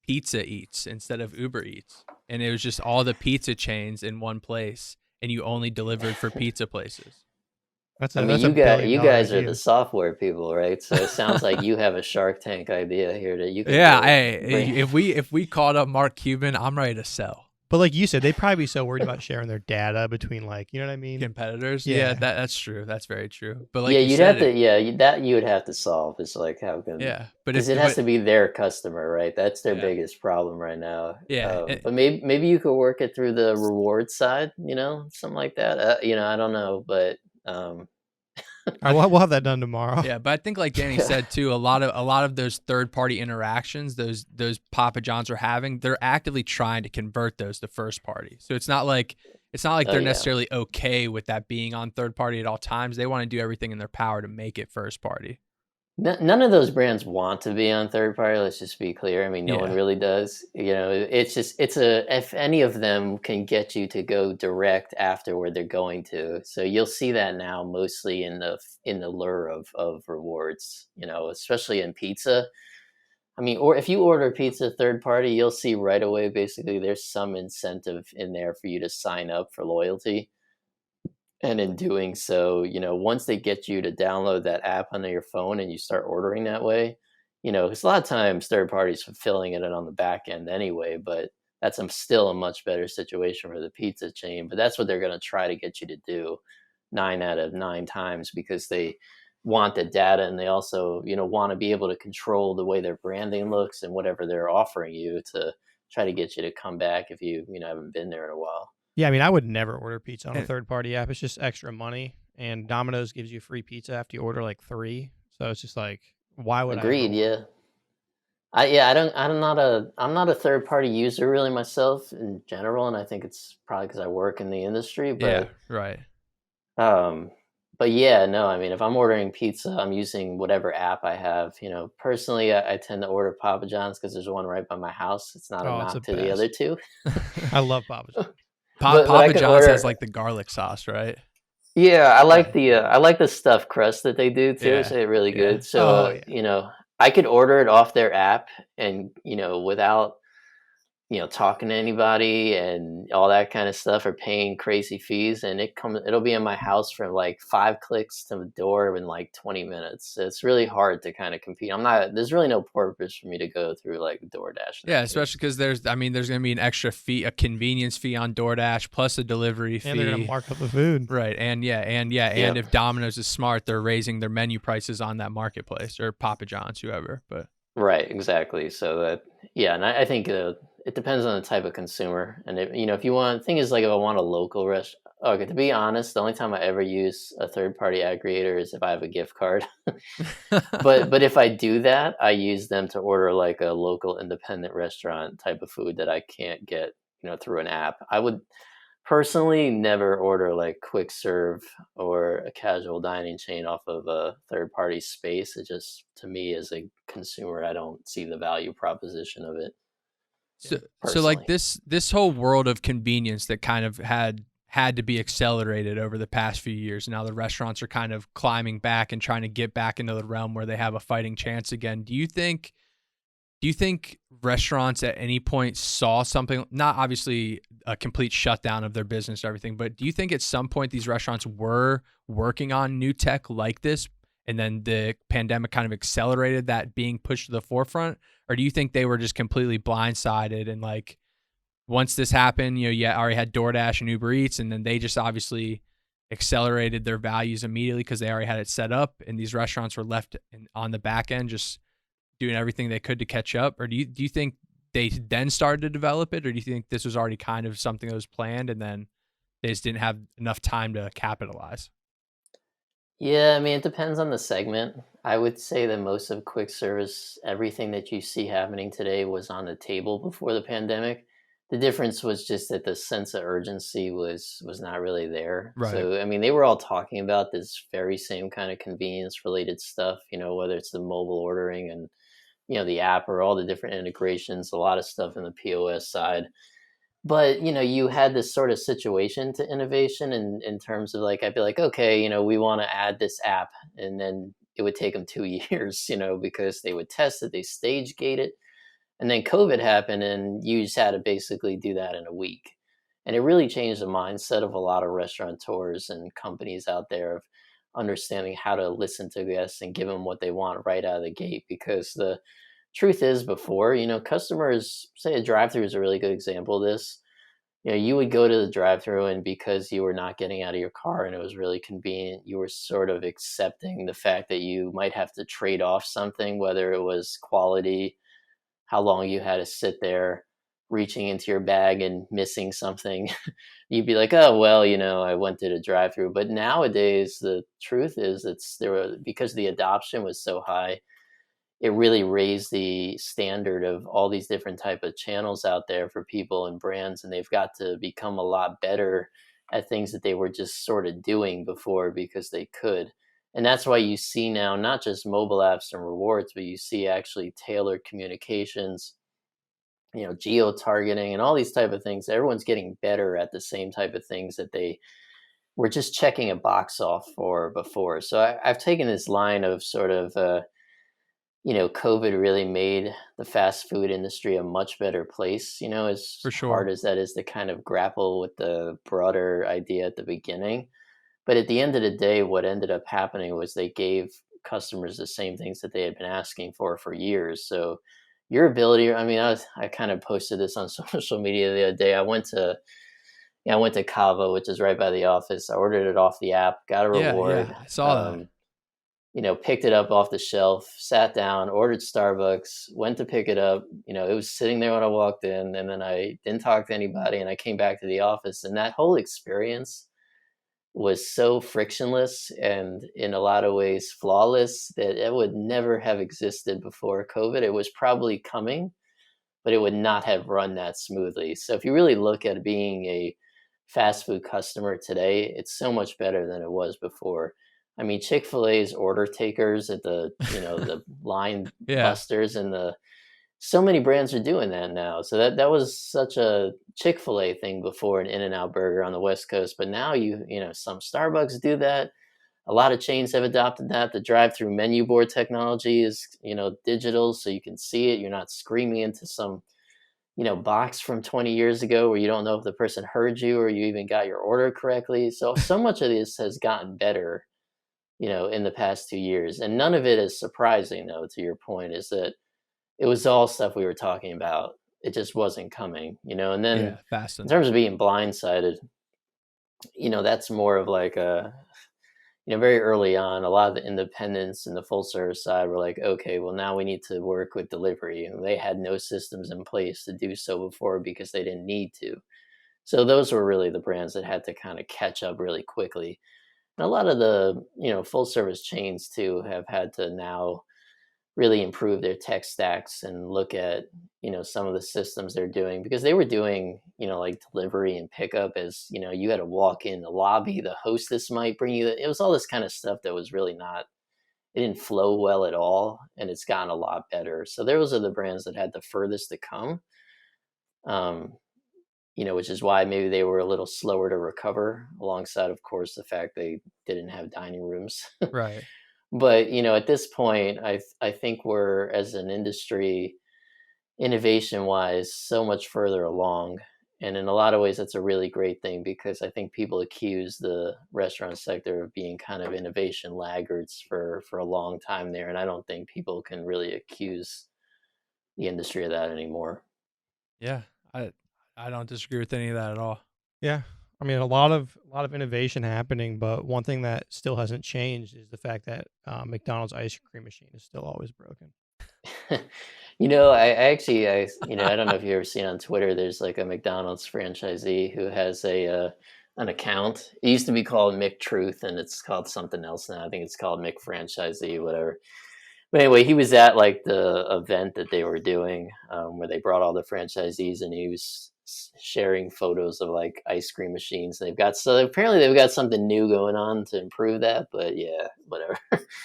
Pizza Eats instead of Uber Eats, and it was just all the pizza chains in one place, and you only delivered for pizza places. That's I a mean, that's a billion you dollar guys are idea. the software people, right? So it sounds like you have a Shark Tank idea here that you can Yeah, bring. hey, if we called up Mark Cuban, I'm ready to sell. But like you said, they'd probably be so worried about sharing their data between you know what I mean? Competitors. Yeah. Yeah, that's true. That's very true. But like Yeah, you you'd said, have to. Yeah, that you would have to solve. Is like how can. yeah, but Because if it has to be their customer, right? That's their Yeah. biggest problem right now. Yeah, But maybe you could work it through the reward side, something like that. I don't know, but All right, we'll have that done tomorrow. Yeah, but I think like Danny said too, a lot of those third party interactions, those Papa Johns are having, they're actively trying to convert those to first party. So it's not like they're necessarily okay with that being on third party at all times. They want to do everything in their power to make it first party. None of those brands want to be on third party. Let's just be clear. I mean, no one really does. If any of them can get you to go direct after where they're going to. So you'll see that now mostly in the lure of rewards, especially in pizza. I mean, or if you order pizza third party, you'll see right away, basically, there's some incentive in there for you to sign up for loyalty. And in doing so, once they get you to download that app onto your phone and you start ordering that way, because a lot of times third parties fulfilling it on the back end anyway, but that's still a much better situation for the pizza chain. But that's what they're going to try to get you to do 9 out of 9 times, because they want the data, and they also, want to be able to control the way their branding looks and whatever they're offering you to try to get you to come back if you haven't been there in a while. Yeah, I mean, I would never order pizza on a third-party app. It's just extra money, and Domino's gives you free pizza after you order like 3. So it's just like, why would Agreed, I? yeah. I'm not a third-party user really myself in general, and I think it's probably because I work in the industry. But right. But yeah, no, I mean, if I'm ordering pizza, I'm using whatever app I have. Personally, I tend to order Papa John's because there's one right by my house. It's not a knock to the other two. I love Papa John's. Papa John's has like the garlic sauce, right? Yeah, I like the stuffed crust that they do too. It's really good. So I could order it off their app, and without talking to anybody and all that kind of stuff, or paying crazy fees, and it'll be in my house from like 5 clicks to the door in like 20 minutes. It's really hard to kind of compete. There's really no purpose for me to go through like DoorDash. Yeah, especially because there's going to be an extra fee, a convenience fee on DoorDash plus a delivery fee. And they're going to mark up the food. Right. And and if Domino's is smart, they're raising their menu prices on that marketplace, or Papa John's, whoever. But right, exactly. So that, and I think it depends on the type of consumer. And if you want, thing is, like, if I want a local restaurant, okay, to be honest, the only time I ever use a third party aggregator is if I have a gift card. but if I do that, I use them to order like a local independent restaurant type of food that I can't get, through an app. personally never order like quick serve or a casual dining chain off of a third party space. It just, to me as a consumer, I don't see the value proposition of it So like personally. this whole world of convenience that kind of had to be accelerated over the past few years. Now the restaurants are kind of climbing back and trying to get back into the realm where they have a fighting chance again. Do you think restaurants at any point saw something, not obviously a complete shutdown of their business or everything, but do you think at some point these restaurants were working on new tech like this and then the pandemic kind of accelerated that being pushed to the forefront? Or do you think they were just completely blindsided and like once this happened, you already had DoorDash and Uber Eats and then they just obviously accelerated their values immediately because they already had it set up and these restaurants were left on the back end just doing everything they could to catch up? Or do you think they then started to develop it, or do you think this was already kind of something that was planned and then they just didn't have enough time to capitalize? Yeah, I mean, it depends on the segment. I would say that most of quick service, everything that you see happening today was on the table before the pandemic. The difference was just that the sense of urgency was not really there. Right. So, I mean, they were all talking about this very same kind of convenience related stuff, whether it's the mobile ordering and, the app or all the different integrations, a lot of stuff in the POS side. But you had this sort of situation to innovation in terms of like, I'd be like, okay, we want to add this app, and then it would take them 2 years, because they would test it, they stage gate it, and then COVID happened, and you just had to basically do that in a week. And it really changed the mindset of a lot of restaurateurs and companies out there of understanding how to listen to guests and give them what they want right out of the gate. Because the truth is, before, customers, say a drive-through is a really good example of this. You would go to the drive-through, and because you were not getting out of your car and it was really convenient, you were sort of accepting the fact that you might have to trade off something, whether it was quality, how long you had to sit there reaching into your bag and missing something. You'd be like, oh well, I went to the drive-through. But nowadays the truth is, because the adoption was so high, it really raised the standard of all these different type of channels out there for people and brands, and they've got to become a lot better at things that they were just sort of doing before because they could. And that's why you see now not just mobile apps and rewards, but you see actually tailored communications, geo targeting and all these type of things. Everyone's getting better at the same type of things that they were just checking a box off for before. So I've taken this line of sort of COVID really made the fast food industry a much better place, as For hard sure. as that is to kind of grapple with the broader idea at the beginning. But at the end of the day, what ended up happening was they gave customers the same things that they had been asking for years. So your ability, I mean, I kind of posted this on social media the other day. I went to Cava, which is right by the office. I ordered it off the app, got a Yeah, reward. yeah. I saw that. Picked it up off the shelf, sat down, ordered Starbucks, went to pick it up. It was sitting there when I walked in, and then I didn't talk to anybody, and I came back to the office, and that whole experience was so frictionless and in a lot of ways flawless that it would never have existed before COVID. It was probably coming, but it would not have run that smoothly. So if you really look at being a fast food customer today, it's so much better than it was before. I mean, Chick-fil-A's order takers at the line Yeah. busters and so many brands are doing that now. So that was such a Chick-fil-A thing before, an In-N-Out burger on the West Coast, but now some Starbucks do that. A lot of chains have adopted that. The drive-through menu board technology is, digital, so you can see it. You're not screaming into some, box from 20 years ago where you don't know if the person heard you or you even got your order correctly. So much of this has gotten better, in the past 2 years. And none of it is surprising, though, to your point, is that it was all stuff we were talking about. It just wasn't coming, And then Yeah. in Fascinating. terms of being blindsided, that's more of like very early on, a lot of the independents and the full service side were like, okay, well, now we need to work with delivery. And they had no systems in place to do so before because they didn't need to. So those were really the brands that had to kind of catch up really quickly. And a lot of the, full service chains too have had to now really improve their tech stacks and look at, some of the systems they're doing, because they were doing, like delivery and pickup as, you had to walk in the lobby, the hostess might bring you, it was all this kind of stuff that was really not, it didn't flow well at all. And it's gotten a lot better. So those are the brands that had the furthest to come, which is why maybe they were a little slower to recover, alongside, of course, the fact they didn't have dining rooms. Right. But, at this point, I think we're, as an industry, innovation wise, so much further along. And in a lot of ways, that's a really great thing, because I think people accuse the restaurant sector of being kind of innovation laggards for a long time there. And I don't think people can really accuse the industry of that anymore. Yeah, I don't disagree with any of that at all. Yeah. I mean, a lot of innovation happening, but one thing that still hasn't changed is the fact that McDonald's ice cream machine is still always broken. I actually, I don't know if you've ever seen on Twitter, there's like a McDonald's franchisee who has an account. It used to be called McTruth, and it's called something else now. I think it's called McFranchisee, whatever. But anyway, he was at like the event that they were doing, where they brought all the franchisees, and he was sharing photos of like ice cream machines apparently they've got something new going on to improve that. But yeah, whatever.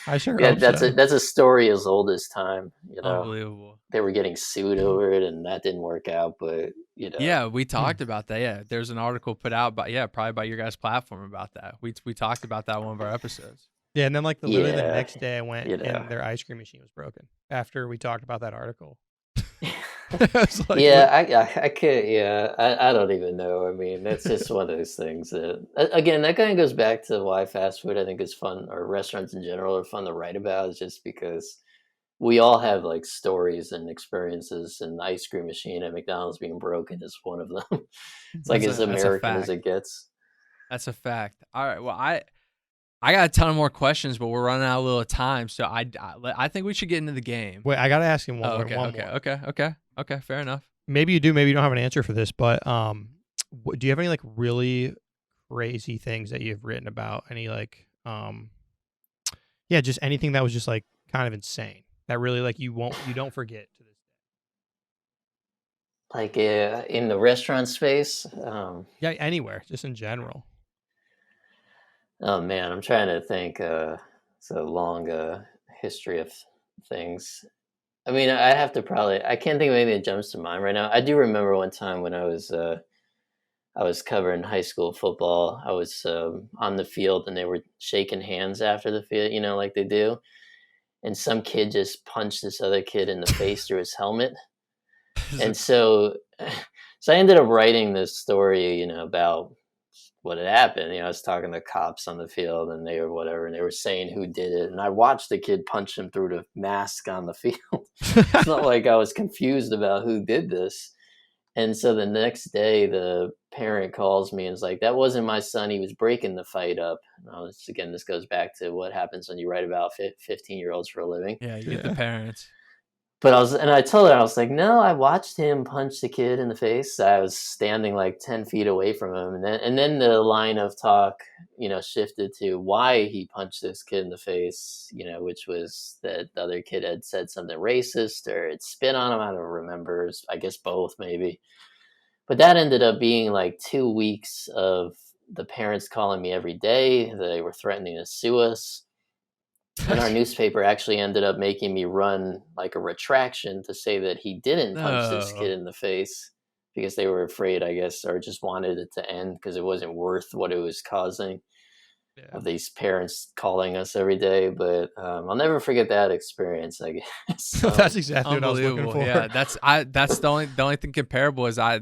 I sure Yeah, hope that's so. that's a story as old as time. Unbelievable. They were getting sued over it, and that didn't work out. But yeah, we talked about that. Yeah, there's an article put out probably by your guys' platform about that. We talked about that in one of our episodes. Yeah, and then like literally the next day I went Yeah. and their ice cream machine was broken after we talked about that article. I was like, yeah, I can't. Yeah, I don't even know. I mean, that's just one of those things that, again, that kind of goes back to why fast food I think is fun, or restaurants in general are fun to write about, is just because we all have like stories and experiences, and the ice cream machine at McDonald's being broken is one of them. It's like as American as it gets. That's a fact. All right. Well, I got a ton of more questions, but we're running out a little time, so I think we should get into the game. Wait, I gotta ask him one more. Okay. Fair enough. Maybe you do. Maybe you don't have an answer for this, but do you have any like really crazy things that you've written about? Any like just anything that was just like kind of insane that really like you don't forget to this day? Like in the restaurant space? Yeah, anywhere, just in general. Oh man, I'm trying to think. It's a long history of things. I mean, I have to I can't think of anything that jumps to mind right now. I do remember one time when I was covering high school football. I was on the field, and they were shaking hands after the field, like they do. And some kid just punched this other kid in the face through his helmet. And so I ended up writing this story, about what had happened. I was talking to cops on the field, and they were whatever, and they were saying who did it. And I watched the kid punch him through the mask on the field. It's not like I was confused about who did this. And so the next day, the parent calls me and is like, "That wasn't my son. He was breaking the fight up." Again, this goes back to what happens when you write about 15-year-olds for a living. Yeah, you get the parents. But I told her, I was like, no, I watched him punch the kid in the face. I was standing like 10 feet away from him. And then the line of talk, shifted to why he punched this kid in the face, which was that the other kid had said something racist or had spit on him. I don't remember. I guess both maybe. But that ended up being like 2 weeks of the parents calling me every day. They were threatening to sue us. And our newspaper actually ended up making me run like a retraction to say that he didn't punch this kid in the face, because they were afraid, I guess, or just wanted it to end because it wasn't worth what it was causing. Of these parents calling us every day. But I'll never forget that experience, I guess. That's exactly what I was looking for. Yeah, that's the only thing comparable is I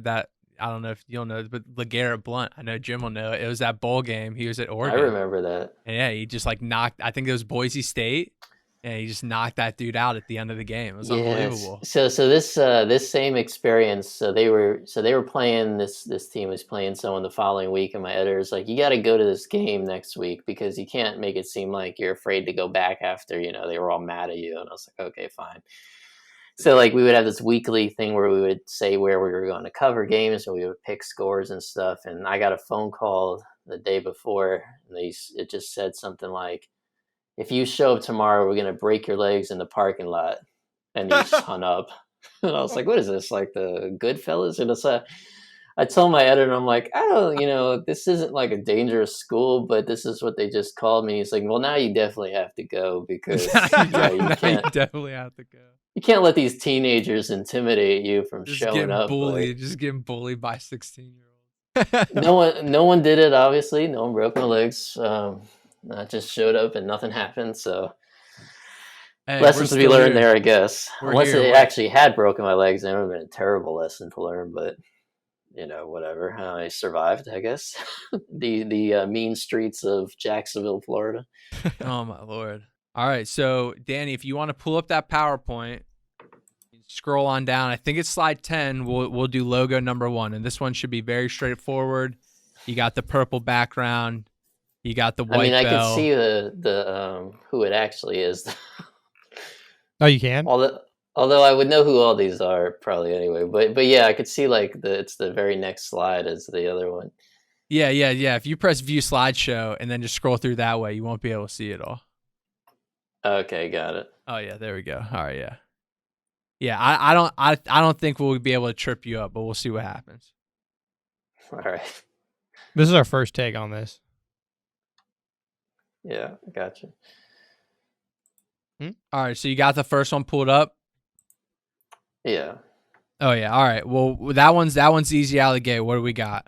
don't know if you'll know, but LeGarrette Blount, I know Jim will know. It was that bowl game. He was at Oregon. I remember that. And yeah, he just like knocked, I think it was Boise State, and he just knocked that dude out at the end of the game. It was unbelievable. So this same experience. So they were playing this team was playing someone the following week, and my editor's like, "You got to go to this game next week because you can't make it seem like you're afraid to go back after they were all mad at you." And I was like, "Okay, fine." So like we would have this weekly thing where we would say where we were going to cover games, and we would pick scores and stuff. And I got a phone call the day before, and it just said something like, if you show up tomorrow, we're gonna break your legs in the parking lot. And he just hung up. And I was like, what is this, like the Goodfellas? And I told my editor, I'm like, I don't, this isn't like a dangerous school, but this is what they just called me. He's like, well, now you definitely have to go because you definitely have to go. You can't let these teenagers intimidate you from Just showing up. Just getting bullied by 16-year-olds. No one did it. Obviously, no one broke my legs. I just showed up and nothing happened. So hey, lessons to be learned there, I guess. Unless it actually had broken my legs, then it would have been a terrible lesson to learn. But whatever. I survived, I guess. the mean streets of Jacksonville, Florida. Oh my Lord. All right, so Danny, if you want to pull up that PowerPoint, scroll on down. I think it's slide 10. We'll do logo number 1, and this one should be very straightforward. You got the purple background. You got the white bell. I can see the who it actually is. Oh, you can? Although I would know who all these are probably anyway. But yeah, I could see like it's the very next slide as the other one. Yeah. If you press view slideshow and then just scroll through that way, you won't be able to see it all. Okay, got it. Oh yeah, there we go. All right, yeah. Yeah, I don't think we'll be able to trip you up, but we'll see what happens. All right. This is our first take on this. Yeah, gotcha. All right, so you got the first one pulled up? Yeah. Oh yeah. All right. Well, that one's easy out of the gate. What do we got?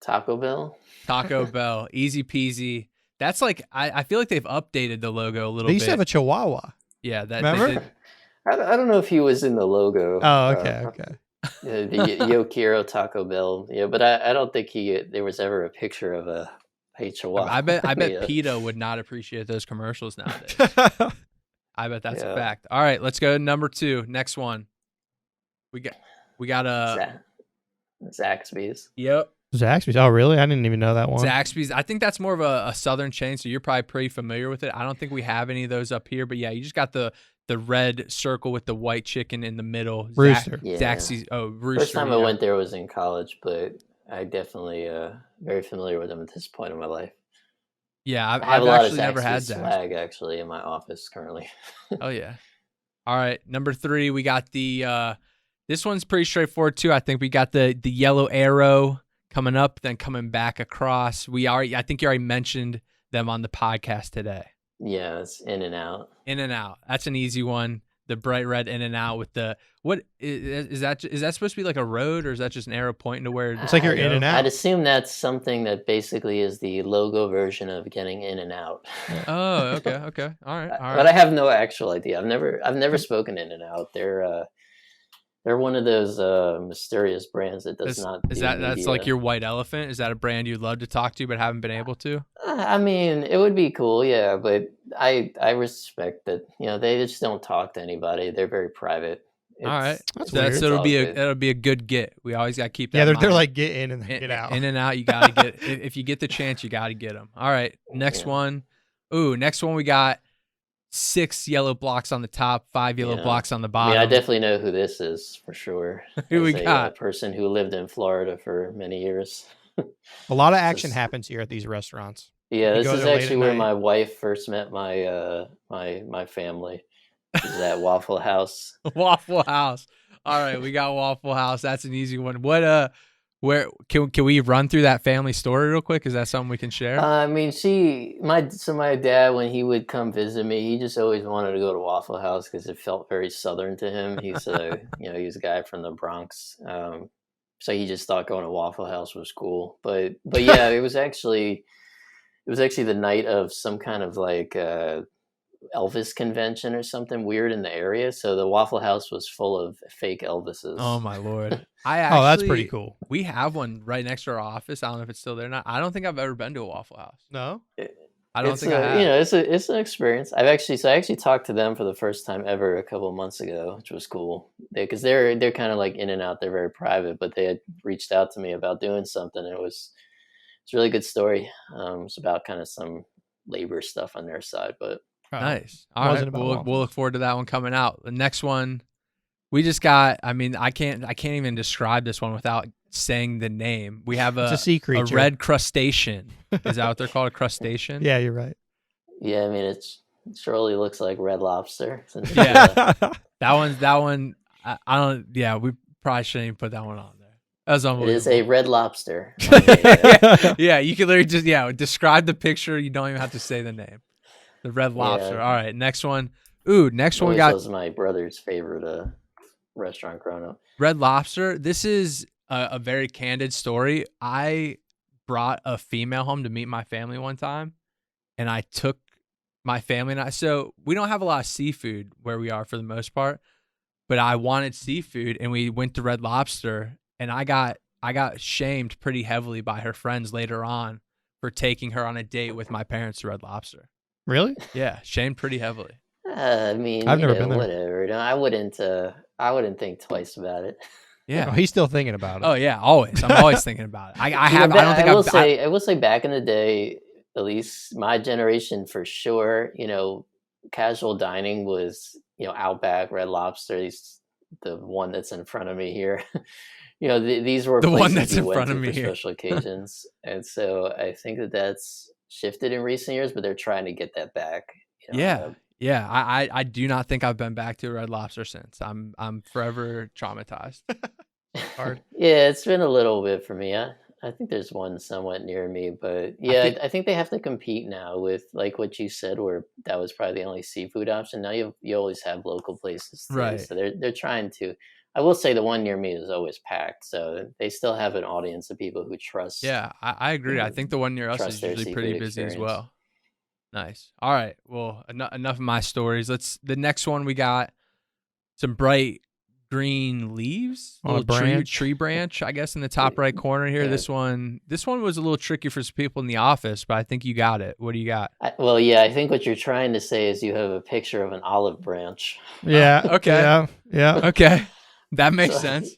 Taco Bell. Taco Bell, easy peasy. That's like I feel like they've updated the logo a little bit. They used to have a Chihuahua. Yeah, remember? I don't know if he was in the logo. Oh, okay. The Yokiro Taco Bell. Yeah, but I don't think there was ever a picture of a Chihuahua. I bet PETA would not appreciate those commercials nowadays. I bet that's a fact. All right, let's go to number 2. Next one. We got a Zaxby's. Yep. Zaxby's. Oh, really? I didn't even know that one. Zaxby's. I think that's more of a southern chain, so you're probably pretty familiar with it. I don't think we have any of those up here, but yeah, you just got the red circle with the white chicken in the middle. Rooster. Zaxby's. Oh, Rooster. First time I went there was in college, but I definitely very familiar with them at this point in my life. Yeah, I've actually never had Zaxby's swag actually in my office currently. Oh yeah. All right, number 3, we got the this one's pretty straightforward too. I think we got the yellow arrow coming up, then coming back across. I think you already mentioned them on the podcast today. Yeah, it's In-N-Out. In-N-Out. That's an easy one. The bright red In-N-Out with the what is that supposed to be like a road, or is that just an arrow pointing to where it's like you're in and out? I'd assume that's something that basically is the logo version of getting in and out. Oh, okay. All right. But I have no actual idea. I've never spoken In-N-Out. They're one of those mysterious brands that does not. That's like your white elephant? Is that a brand you'd love to talk to but haven't been able to? I mean, it would be cool, yeah. But I respect that. They just don't talk to anybody. They're very private. All right, that's weird. So it'll be a good get. We always got to keep that. Yeah, they're like get in and then get out. In and out. You got to get if you get the chance, you got to get them. All right, next one. Ooh, next one we got 6 yellow blocks on the top, 5 yellow blocks on the bottom. I definitely know who this is for sure. Who we got? A person who lived in Florida for many years. A lot of action happens here at these restaurants. Yeah, this is actually where my wife first met my my family. This is at Waffle House. Waffle House. All right, we got Waffle House. That's an easy one. What where can we run through that family story real quick? Is that something we can share? I mean, my dad, when he would come visit me, he just always wanted to go to Waffle House because it felt very Southern to him. He's he's a guy from the Bronx, so he just thought going to Waffle House was cool. But yeah, it was actually the night of some kind of like Elvis convention or something weird in the area. So the Waffle House was full of fake Elvises. Oh my Lord. That's pretty cool. We have one right next to our office. I don't know if it's still there or not. I don't think I've ever been to a Waffle House. No? I don't think I have. It's an experience. I actually talked to them for the first time ever a couple of months ago, which was cool. Because they're kind of like in and out. They're very private, but they had reached out to me about doing something. It's a really good story. It's about kind of some labor stuff on their side, but nice. All right, we'll look forward to that one coming out. The next one, we just got. I mean, I can't even describe this one without saying the name. We have it's a sea creature, a red crustacean. Is that what they're called? A crustacean? Yeah, you're right. Yeah, I mean it surely looks like Red Lobster. Since Yeah. That one. I don't. Yeah, we probably shouldn't even put that one on there. That's it unbelievable. is a Red Lobster. Yeah, you can literally just describe the picture. You don't even have to say the name. The Red Lobster. All right, next one. Ooh, next one we got. Was my brother's favorite restaurant growing up. Red Lobster. This is a very candid story. I brought a female home to meet my family one time, and I took my family and I. So we don't have a lot of seafood where we are for the most part, but I wanted seafood, and we went to Red Lobster, and I got shamed pretty heavily by her friends later on for taking her on a date with my parents to Red Lobster. Really? Yeah, shamed pretty heavily. I mean, I've never been there. Whatever. No, I wouldn't think twice about it. Yeah, Oh, he's still thinking about it. Oh yeah, always. I'm always thinking about it. I will say back in the day, at least my generation for sure, casual dining was, Outback, Red Lobster, the one that's in front of me here. These were the places one that's you in went front to of me for here. special occasions, and so I think that's shifted in recent years, but they're trying to get that back. Yeah. I do not think I've been back to Red Lobster since. I'm forever traumatized. Hard. Yeah, it's been a little bit for me. I think there's one somewhat near me, but yeah, I think they have to compete now with like what you said, where that was probably the only seafood option. Now you always have local places too, right? So they're trying to. I will say the one near me is always packed, so they still have an audience of people who trust. Yeah, I agree. I think the one near us is usually pretty busy as well. Nice. All right. Well, enough of my stories. The next one we got some bright green leaves, On a branch. tree branch, I guess, in the top right corner here. Yeah. This one was a little tricky for some people in the office, but I think you got it. What do you got? I think what you're trying to say is you have a picture of an olive branch. Yeah. Okay. Yeah. Okay. That makes sense.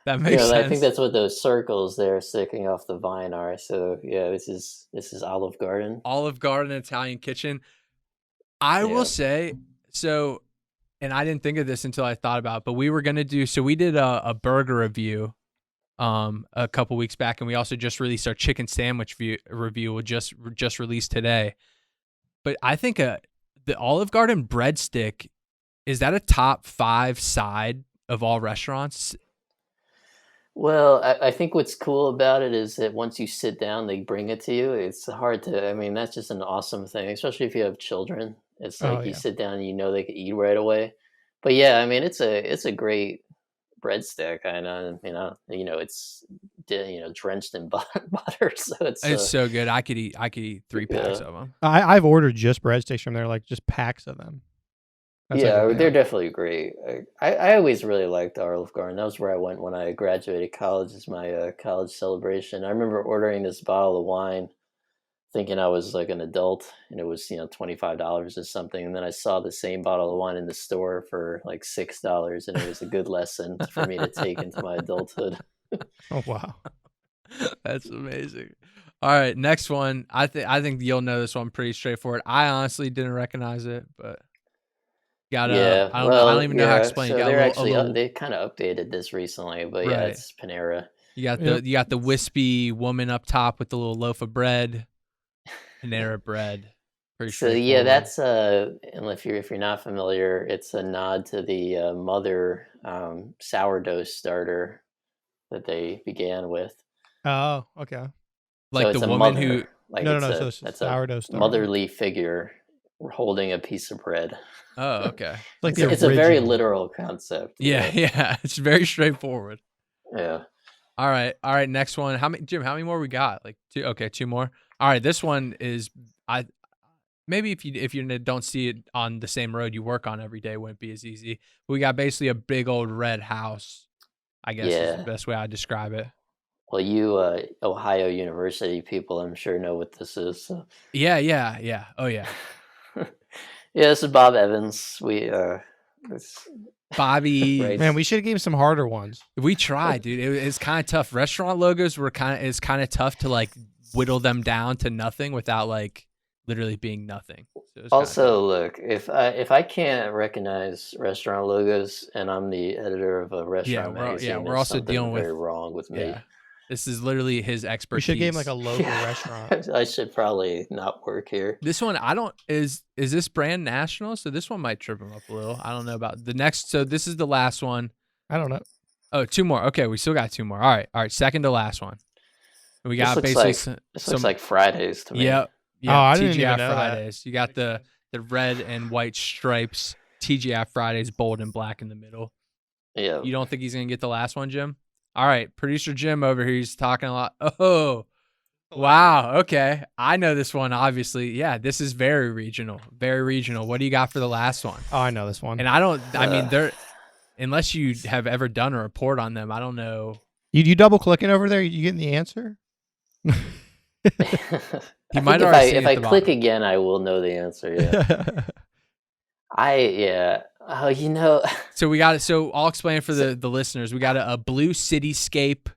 That makes sense. I think that's what those circles there sticking off the vine are. So yeah, this is Olive Garden. Olive Garden Italian Kitchen. I will say, so, and I didn't think of this until I thought about it, but we were going to do, so we did a burger review a couple weeks back, and we also just released our chicken sandwich review. We'll just released today. But I think the Olive Garden breadstick, is that a top 5 side of all restaurants? Well, I think what's cool about it is that once you sit down, they bring it to you. It's hard to, I mean, that's just an awesome thing, especially if you have children. It's like you sit down and they can eat right away. But yeah, I mean, it's a great breadstick. I know, it's drenched in butter, so it's so good. I could eat 3 packs of them. I've ordered just breadsticks from there, like just packs of them. They're definitely great. I always really liked Olive Garden. That was where I went when I graduated college as my college celebration. I remember ordering this bottle of wine thinking I was like an adult, and it was $25 or something, and then I saw the same bottle of wine in the store for like $6, and it was a good lesson for me to take into my adulthood. Oh wow. That's amazing. All right, next one. I think you'll know this one pretty straightforward. I honestly didn't recognize it, but I don't even know how to explain. So they kind of updated this recently, but yeah, it's Panera. You got the wispy woman up top with the little loaf of bread. Panera bread. So yeah, that's and if you're not familiar, it's a nod to the mother sourdough starter that they began with. Oh, okay. Like so the woman mother, who like so that's sourdough a starter. motherly figure holding a piece of bread. Oh, okay. It's a very literal concept. Yeah. It's very straightforward. Yeah. All right. Next one. Jim? How many more we got? Like 2. Okay, 2 more. All right. This one is maybe if you don't see it on the same road you work on every day, wouldn't be as easy. We got basically a big old red house, I guess is the best way I'd describe it. Well, you Ohio University people, I'm sure know what this is. So. Yeah. Oh yeah. Yeah, this is Bob Evans. Bobby, right. Man, we should have given some harder ones. We tried, dude. It's kind of tough. Restaurant logos it's kind of tough to like whittle them down to nothing without like literally being nothing. So also, look, if I can't recognize restaurant logos and I'm the editor of a restaurant magazine, we're also dealing with very wrong with me. This is literally his We expertise. should give him like a local restaurant. I should probably not work here. This one, I don't, is this brand national? So this one might trip him up a little. I don't know about the next. So this is the last one. I don't know. Oh, 2 more. Okay, we still got 2 more. All right. Second to last one. We got This basically looks like Fridays to me. Yep. Oh, I didn't TGI even know that. Fridays. You got the red and white stripes. TGI Fridays, bold and black in the middle. Yeah. You don't think he's gonna get the last one, Jim? All right, producer Jim over here. He's talking a lot. Oh, wow. Okay, I know this one. Obviously, yeah. This is very regional. Very regional. What do you got for the last one? Oh, I know this one. And I don't. I mean, they're unless you have ever done a report on them. I don't know. You double clicking over there? You getting the answer? He might already see if at I the click bottom. again, I will know the answer. Yeah. Oh, you know. So we got it. So I'll explain for the listeners. We got a blue cityscape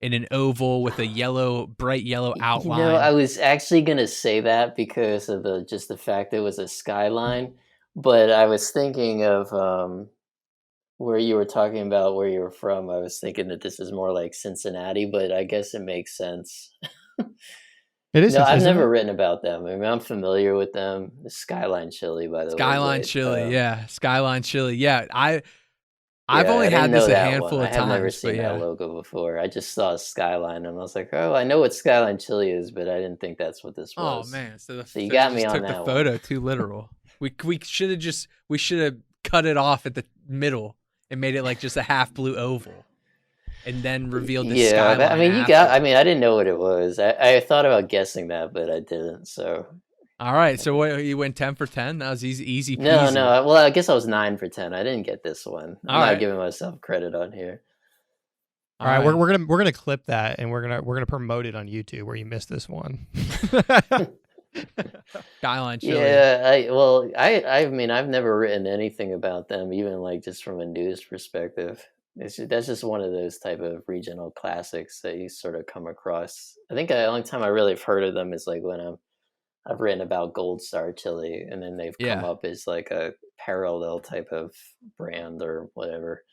in an oval with a bright yellow outline. You know, I was actually gonna say that because of the fact it was a skyline, but I was thinking of where you were talking about where you were from. I was thinking that this is more like Cincinnati, but I guess it makes sense. It is. No, I've isn't never it? written about them. I mean, I'm familiar with them. The Skyline Chili, by the way. Skyline but, Chili, yeah. Skyline Chili, yeah. I've yeah, only I didn't had know this a that handful one. of I have never times, seen but that yeah. logo before. I just saw Skyline and I was like, oh, I know what Skyline Chili is, but I didn't think that's what this Oh was. man, so you got me just on took that the one. photo too literal. we should have cut it off at the middle and made it like just a half blue oval, and then revealed the skyline. But, I mean, after. I didn't know what it was. I thought about guessing that, but I didn't. So. All right, so what, you went 10 for 10? That was easy peasy. No. Well, I guess I was 9 for 10. I didn't get this one. I'm not giving myself credit on here. All right, we're gonna clip that and we're gonna promote it on YouTube where you missed this one. Skyline Chili. Yeah, I mean, I've never written anything about them, even like just from a news perspective. That's just one of those type of regional classics that you sort of come across. I think the only time I really have heard of them is like when I've written about Gold Star Chili, and then they've come up as like a parallel type of brand or whatever.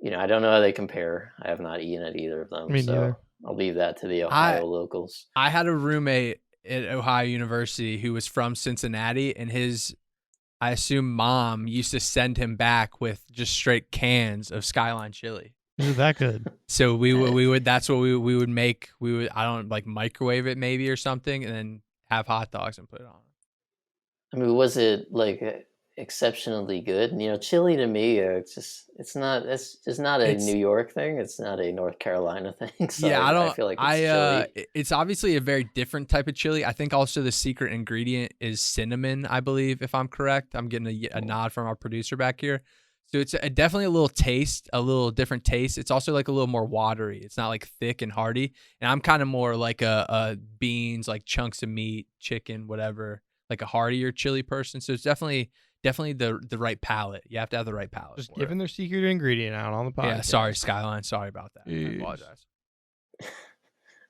You know, I don't know how they compare. I have not eaten at either of them, so I'll leave that to the Ohio locals. I had a roommate at Ohio University who was from Cincinnati, and his, I assume, mom used to send him back with just straight cans of Skyline Chili. Is that good? So we would that's what we would make. We would, I don't like, microwave it maybe or something, and then have hot dogs and put it on. I mean, was it like exceptionally good? You know, chili to me, it's just not a New York thing. It's not a North Carolina thing. So yeah, I feel like it's chili. It's obviously a very different type of chili. I think also the secret ingredient is cinnamon, I believe, if I'm correct. I'm getting a nod from our producer back here. So it's definitely a little different taste. It's also like a little more watery. It's not like thick and hearty. And I'm kind of more like a beans, like chunks of meat, chicken, whatever, like a heartier chili person. So it's definitely the right palate. You have to have the right palate. Just giving their secret ingredient out on the podcast. Yeah, sorry, Skyline. Sorry about that. I apologize.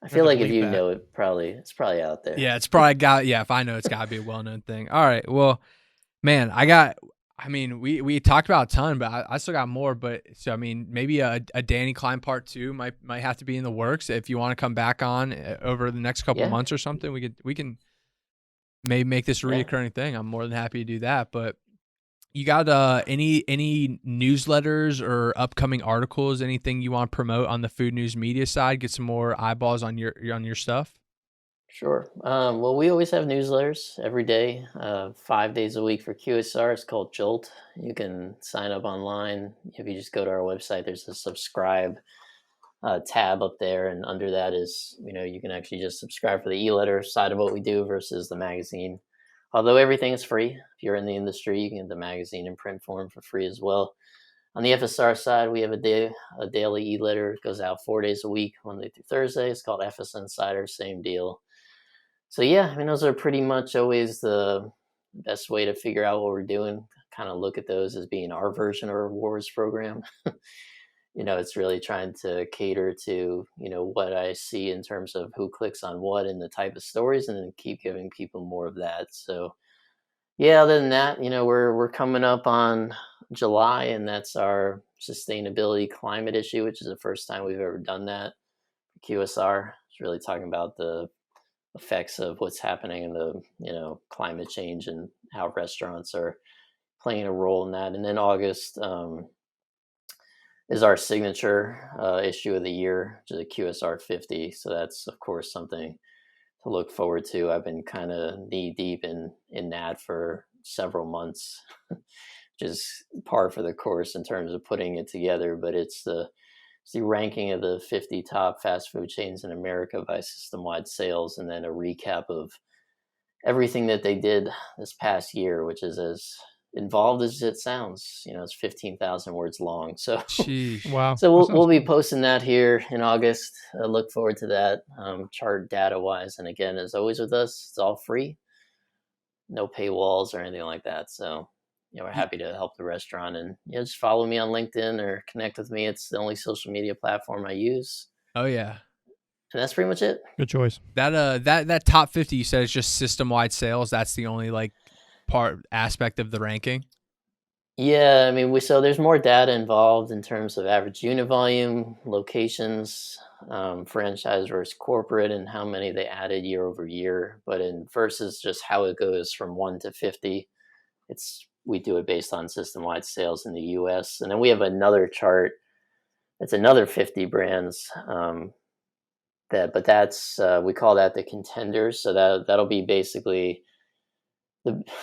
I feel like if you know it, it's probably out there. Yeah, it's probably if I know, it's got to be a well-known thing. All right, well, man, we talked about a ton, but I still got more. But so, I mean, maybe a Danny Klein part 2 might have to be in the works. If you want to come back on over the next couple months or something, we can maybe make this a reoccurring thing. I'm more than happy to do that. But you got any newsletters or upcoming articles, anything you want to promote on the food news media side? Get some more eyeballs on your stuff. Sure. Well, we always have newsletters every day, 5 days a week for QSR. It's called Jolt. You can sign up online. If you just go to our website, there's a subscribe tab up there, and under that is, you can actually just subscribe for the e-letter side of what we do versus the magazine. Although everything is free. If you're in the industry, you can get the magazine in print form for free as well. On the FSR side, we have a daily e-letter. It goes out 4 days a week, Monday through Thursday. It's called FS Insider, same deal. So yeah, I mean, those are pretty much always the best way to figure out what we're doing. Kind of look at those as being our version of our rewards program. It's really trying to cater to, what I see in terms of who clicks on what and the type of stories, and then keep giving people more of that. So yeah, other than that, we're coming up on July, and that's our sustainability climate issue, which is the first time we've ever done that. QSR. It's really talking about the effects of what's happening in the climate change and how restaurants are playing a role in that. And then August is our signature issue of the year, which is a QSR 50. So that's of course something to look forward to. I've been kind of knee deep in that for several months, which is par for the course in terms of putting it together. But it's the ranking of the 50 top fast food chains in America by system-wide sales, and then a recap of everything that they did this past year, which is as involved as it sounds. It's 15,000 words long. So, Jeez. Wow. So we'll be posting that here in August. I look forward to that, chart data-wise. And again, as always with us, it's all free. No paywalls or anything like that. So, we're happy to help the restaurant, and just follow me on LinkedIn or connect with me. It's the only social media platform I use. Oh yeah. And that's pretty much it. Good choice. That top 50 you said is just system-wide sales. That's the only aspect of the ranking. Yeah, I mean, so there's more data involved in terms of average unit volume, locations, franchise versus corporate, and how many they added year over year. But versus just how it goes from 1 to 50, we do it based on system-wide sales in the U.S. And then we have another chart. It's another 50 brands. But that's we call that the contenders. So that'll be basically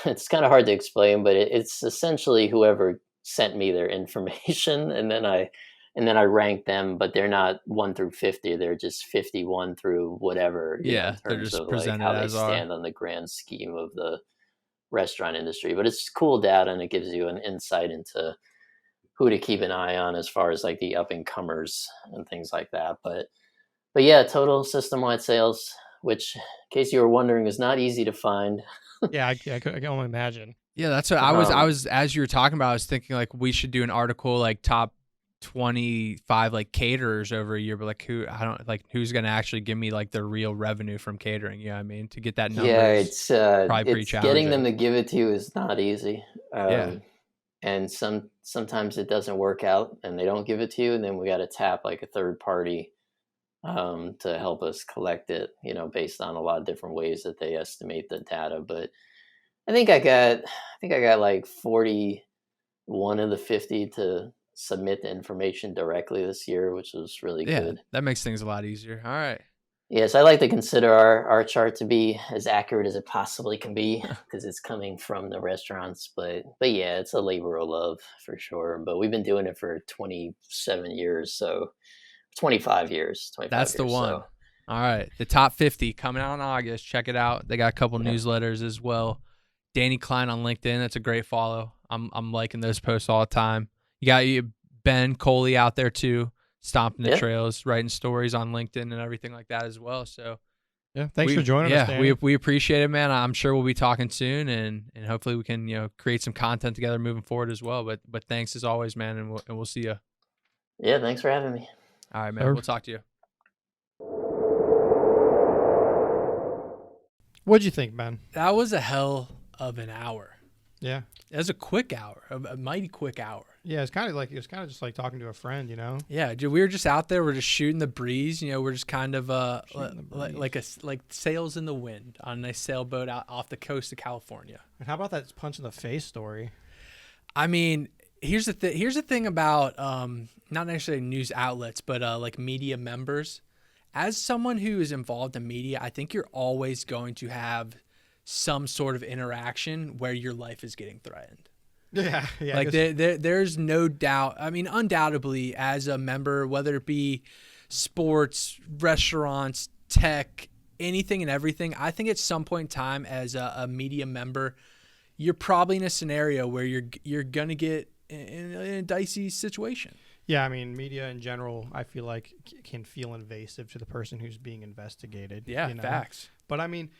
it's kind of hard to explain, but it's essentially whoever sent me their information, and then I rank them. But they're not 1 through 50; they're just 51 through whatever. Yeah, in they're terms just of presented how they as stand on the grand scheme of the restaurant industry. But it's cool data, and it gives you an insight into who to keep an eye on as far as the up and comers and things like that. But yeah, total system-wide sales, which, in case you were wondering, is not easy to find. Yeah, I can only imagine. Yeah, that's what I was as you were talking about, I was thinking we should do an article top 25 caterers over a year, but who's going to actually give me the real revenue from catering, I mean, to get that number. Yeah, it's pretty getting them to give it to you is not easy. Yeah. And sometimes it doesn't work out and they don't give it to you, and then we got to tap a third party to help us collect it, based on a lot of different ways that they estimate the data. But I think I got 41 of the 50 to submit the information directly this year, which was really good. That makes things a lot easier. All right. Yes, I like to consider our chart to be as accurate as it possibly can be, because it's coming from the restaurants. But yeah, it's a labor of love for sure. But we've been doing it for 27 years, so 25 years. That's the one. So. All right, the top 50 coming out in August. Check it out. They got a couple newsletters as well. Danny Klein on LinkedIn. That's a great follow. I'm liking those posts all the time. You got Ben Coley out there too, stomping the trails, writing stories on LinkedIn and everything like that as well. So yeah, thanks for joining us. Yeah, we appreciate it, man. I'm sure we'll be talking soon, and hopefully we can create some content together moving forward as well. But thanks as always, man, and we'll see you. Yeah, thanks for having me. All right, man. We'll talk to you. What'd you think, Ben? That was a hell of an hour. Yeah, it was a quick hour, a mighty quick hour. Yeah, it's kind of just like talking to a friend, Yeah, dude, we were just out there. We're just shooting the breeze. We're just kind of like sails in the wind on a nice sailboat out off the coast of California. And how about that punch in the face story? I mean, here's the thing about not necessarily news outlets, but media members. As someone who is involved in media, I think you're always going to have some sort of interaction where your life is getting threatened. Yeah. There's no doubt. I mean, undoubtedly, as a member, whether it be sports, restaurants, tech, anything and everything, I think at some point in time as a media member, you're probably in a scenario where you're gonna get in a dicey situation. Yeah, I mean, media in general, I feel like can feel invasive to the person who's being investigated. Yeah, facts. But I mean,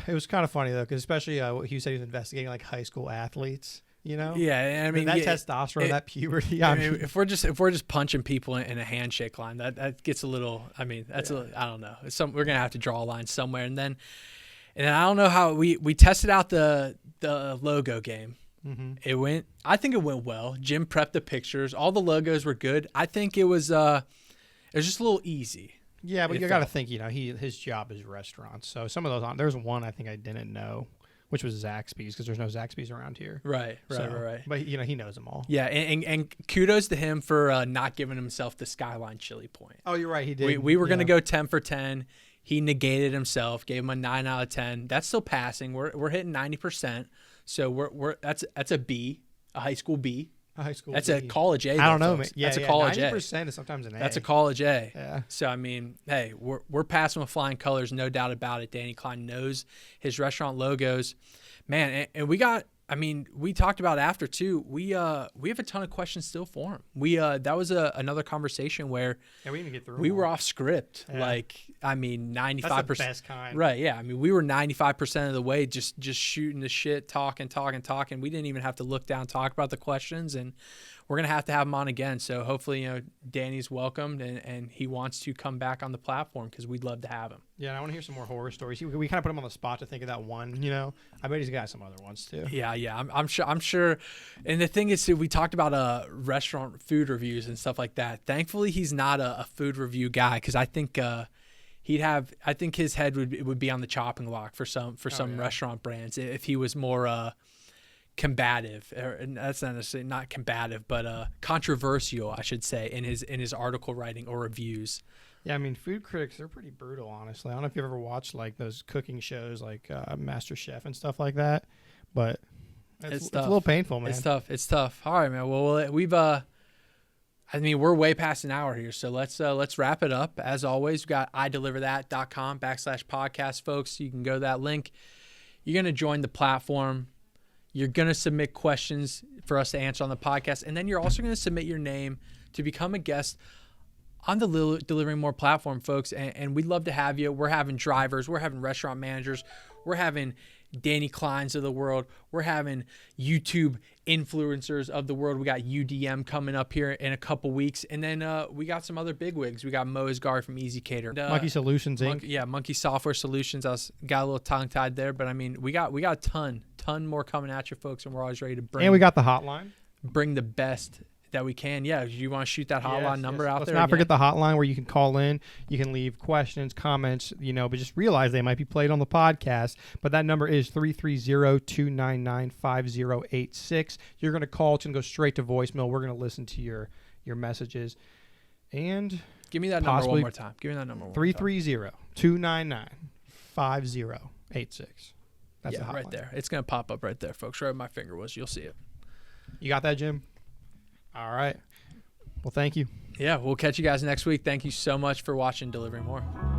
it was kind of funny though, because especially what he said he was investigating high school athletes. Yeah, I mean that testosterone, that puberty. I mean, if we're just punching people in a handshake line, that gets a little. I mean, I don't know. We're gonna have to draw a line somewhere, and then I don't know how we tested out the logo game. Mm-hmm. I think it went well. Jim prepped the pictures. All the logos were good. I think it was just a little easy. Yeah, but you got to think, his job is restaurants. So some of those, there's one I think I didn't know, which was Zaxby's, because there's no Zaxby's around here. Right. But he knows them all. Yeah, and kudos to him for not giving himself the Skyline chili point. Oh, you're right, he did. We were gonna go 10 for 10. He negated himself, gave him a 9 out of 10. That's still passing. We're hitting 90%. So that's a B, a high school B. A high school That's B. a college A. I don't know, man. Yeah, that's a college 90% is sometimes an A. That's a college A. Yeah. So I mean, hey, we're passing with flying colors, no doubt about it. Danny Klein knows his restaurant logos, man, and we got. I mean, we talked about after too. We have a ton of questions still for him. That was another conversation where we didn't get through. We were off script. Yeah. Like, I mean, 95%. That's the best kind. Right? Yeah. I mean, we were 95% of the way just shooting the shit, talking. We didn't even have to look down, talk about the questions, and we're gonna have to have him on again. So hopefully, Danny's welcomed and he wants to come back on the platform because we'd love to have him. Yeah, and I want to hear some more horror stories. We kind of put him on the spot to think of that one. I bet he's got some other ones too. Yeah. I'm sure. And the thing is, too, we talked about restaurant food reviews and stuff like that. Thankfully, he's not a food review guy because I think I think his head would be on the chopping block for some restaurant brands if he was more combative, and that's not necessarily not combative, but controversial, I should say, in his article writing or reviews. Yeah, I mean, food critics, they're pretty brutal, honestly. I don't know if you've ever watched like those cooking shows like Master Chef and stuff like that, but it's a little painful, man. It's tough. All right, man. Well, we're way past an hour here, so let's wrap it up. As always, we've got ideliverthat.com/podcast, folks. You can go to that link. You're going to join the platform. You're going to submit questions for us to answer on the podcast, and then you're also going to submit your name to become a guest on the DeliveringMore platform, folks, and we'd love to have you. We're having drivers. We're having restaurant managers. We're having Danny Kleins of the world. We're having YouTube influencers of the world. We got UDM coming up here in a couple weeks, and then we got some other bigwigs. We got Mo Isgard from Easy Cater, Monkey Solutions Inc. Monkey Software Solutions. Got a little tongue tied there, but I mean, we got a ton more coming at you, folks, and we're always ready to bring. And we got the hotline. Bring the best that we can. Yeah, you want to shoot that hotline number out there? Let's not forget the hotline where you can call in. You can leave questions, comments, but just realize they might be played on the podcast. But that number is 330-299-5086. You're going to call. It's going to go straight to voicemail. We're going to listen to your messages. And give me that number one more time. 330-299-5086. That's the hotline. Right there. It's going to pop up right there, folks. Right where my finger was. You'll see it. You got that, Jim? All right. Well, thank you. Yeah, we'll catch you guys next week. Thank you so much for watching Delivering More.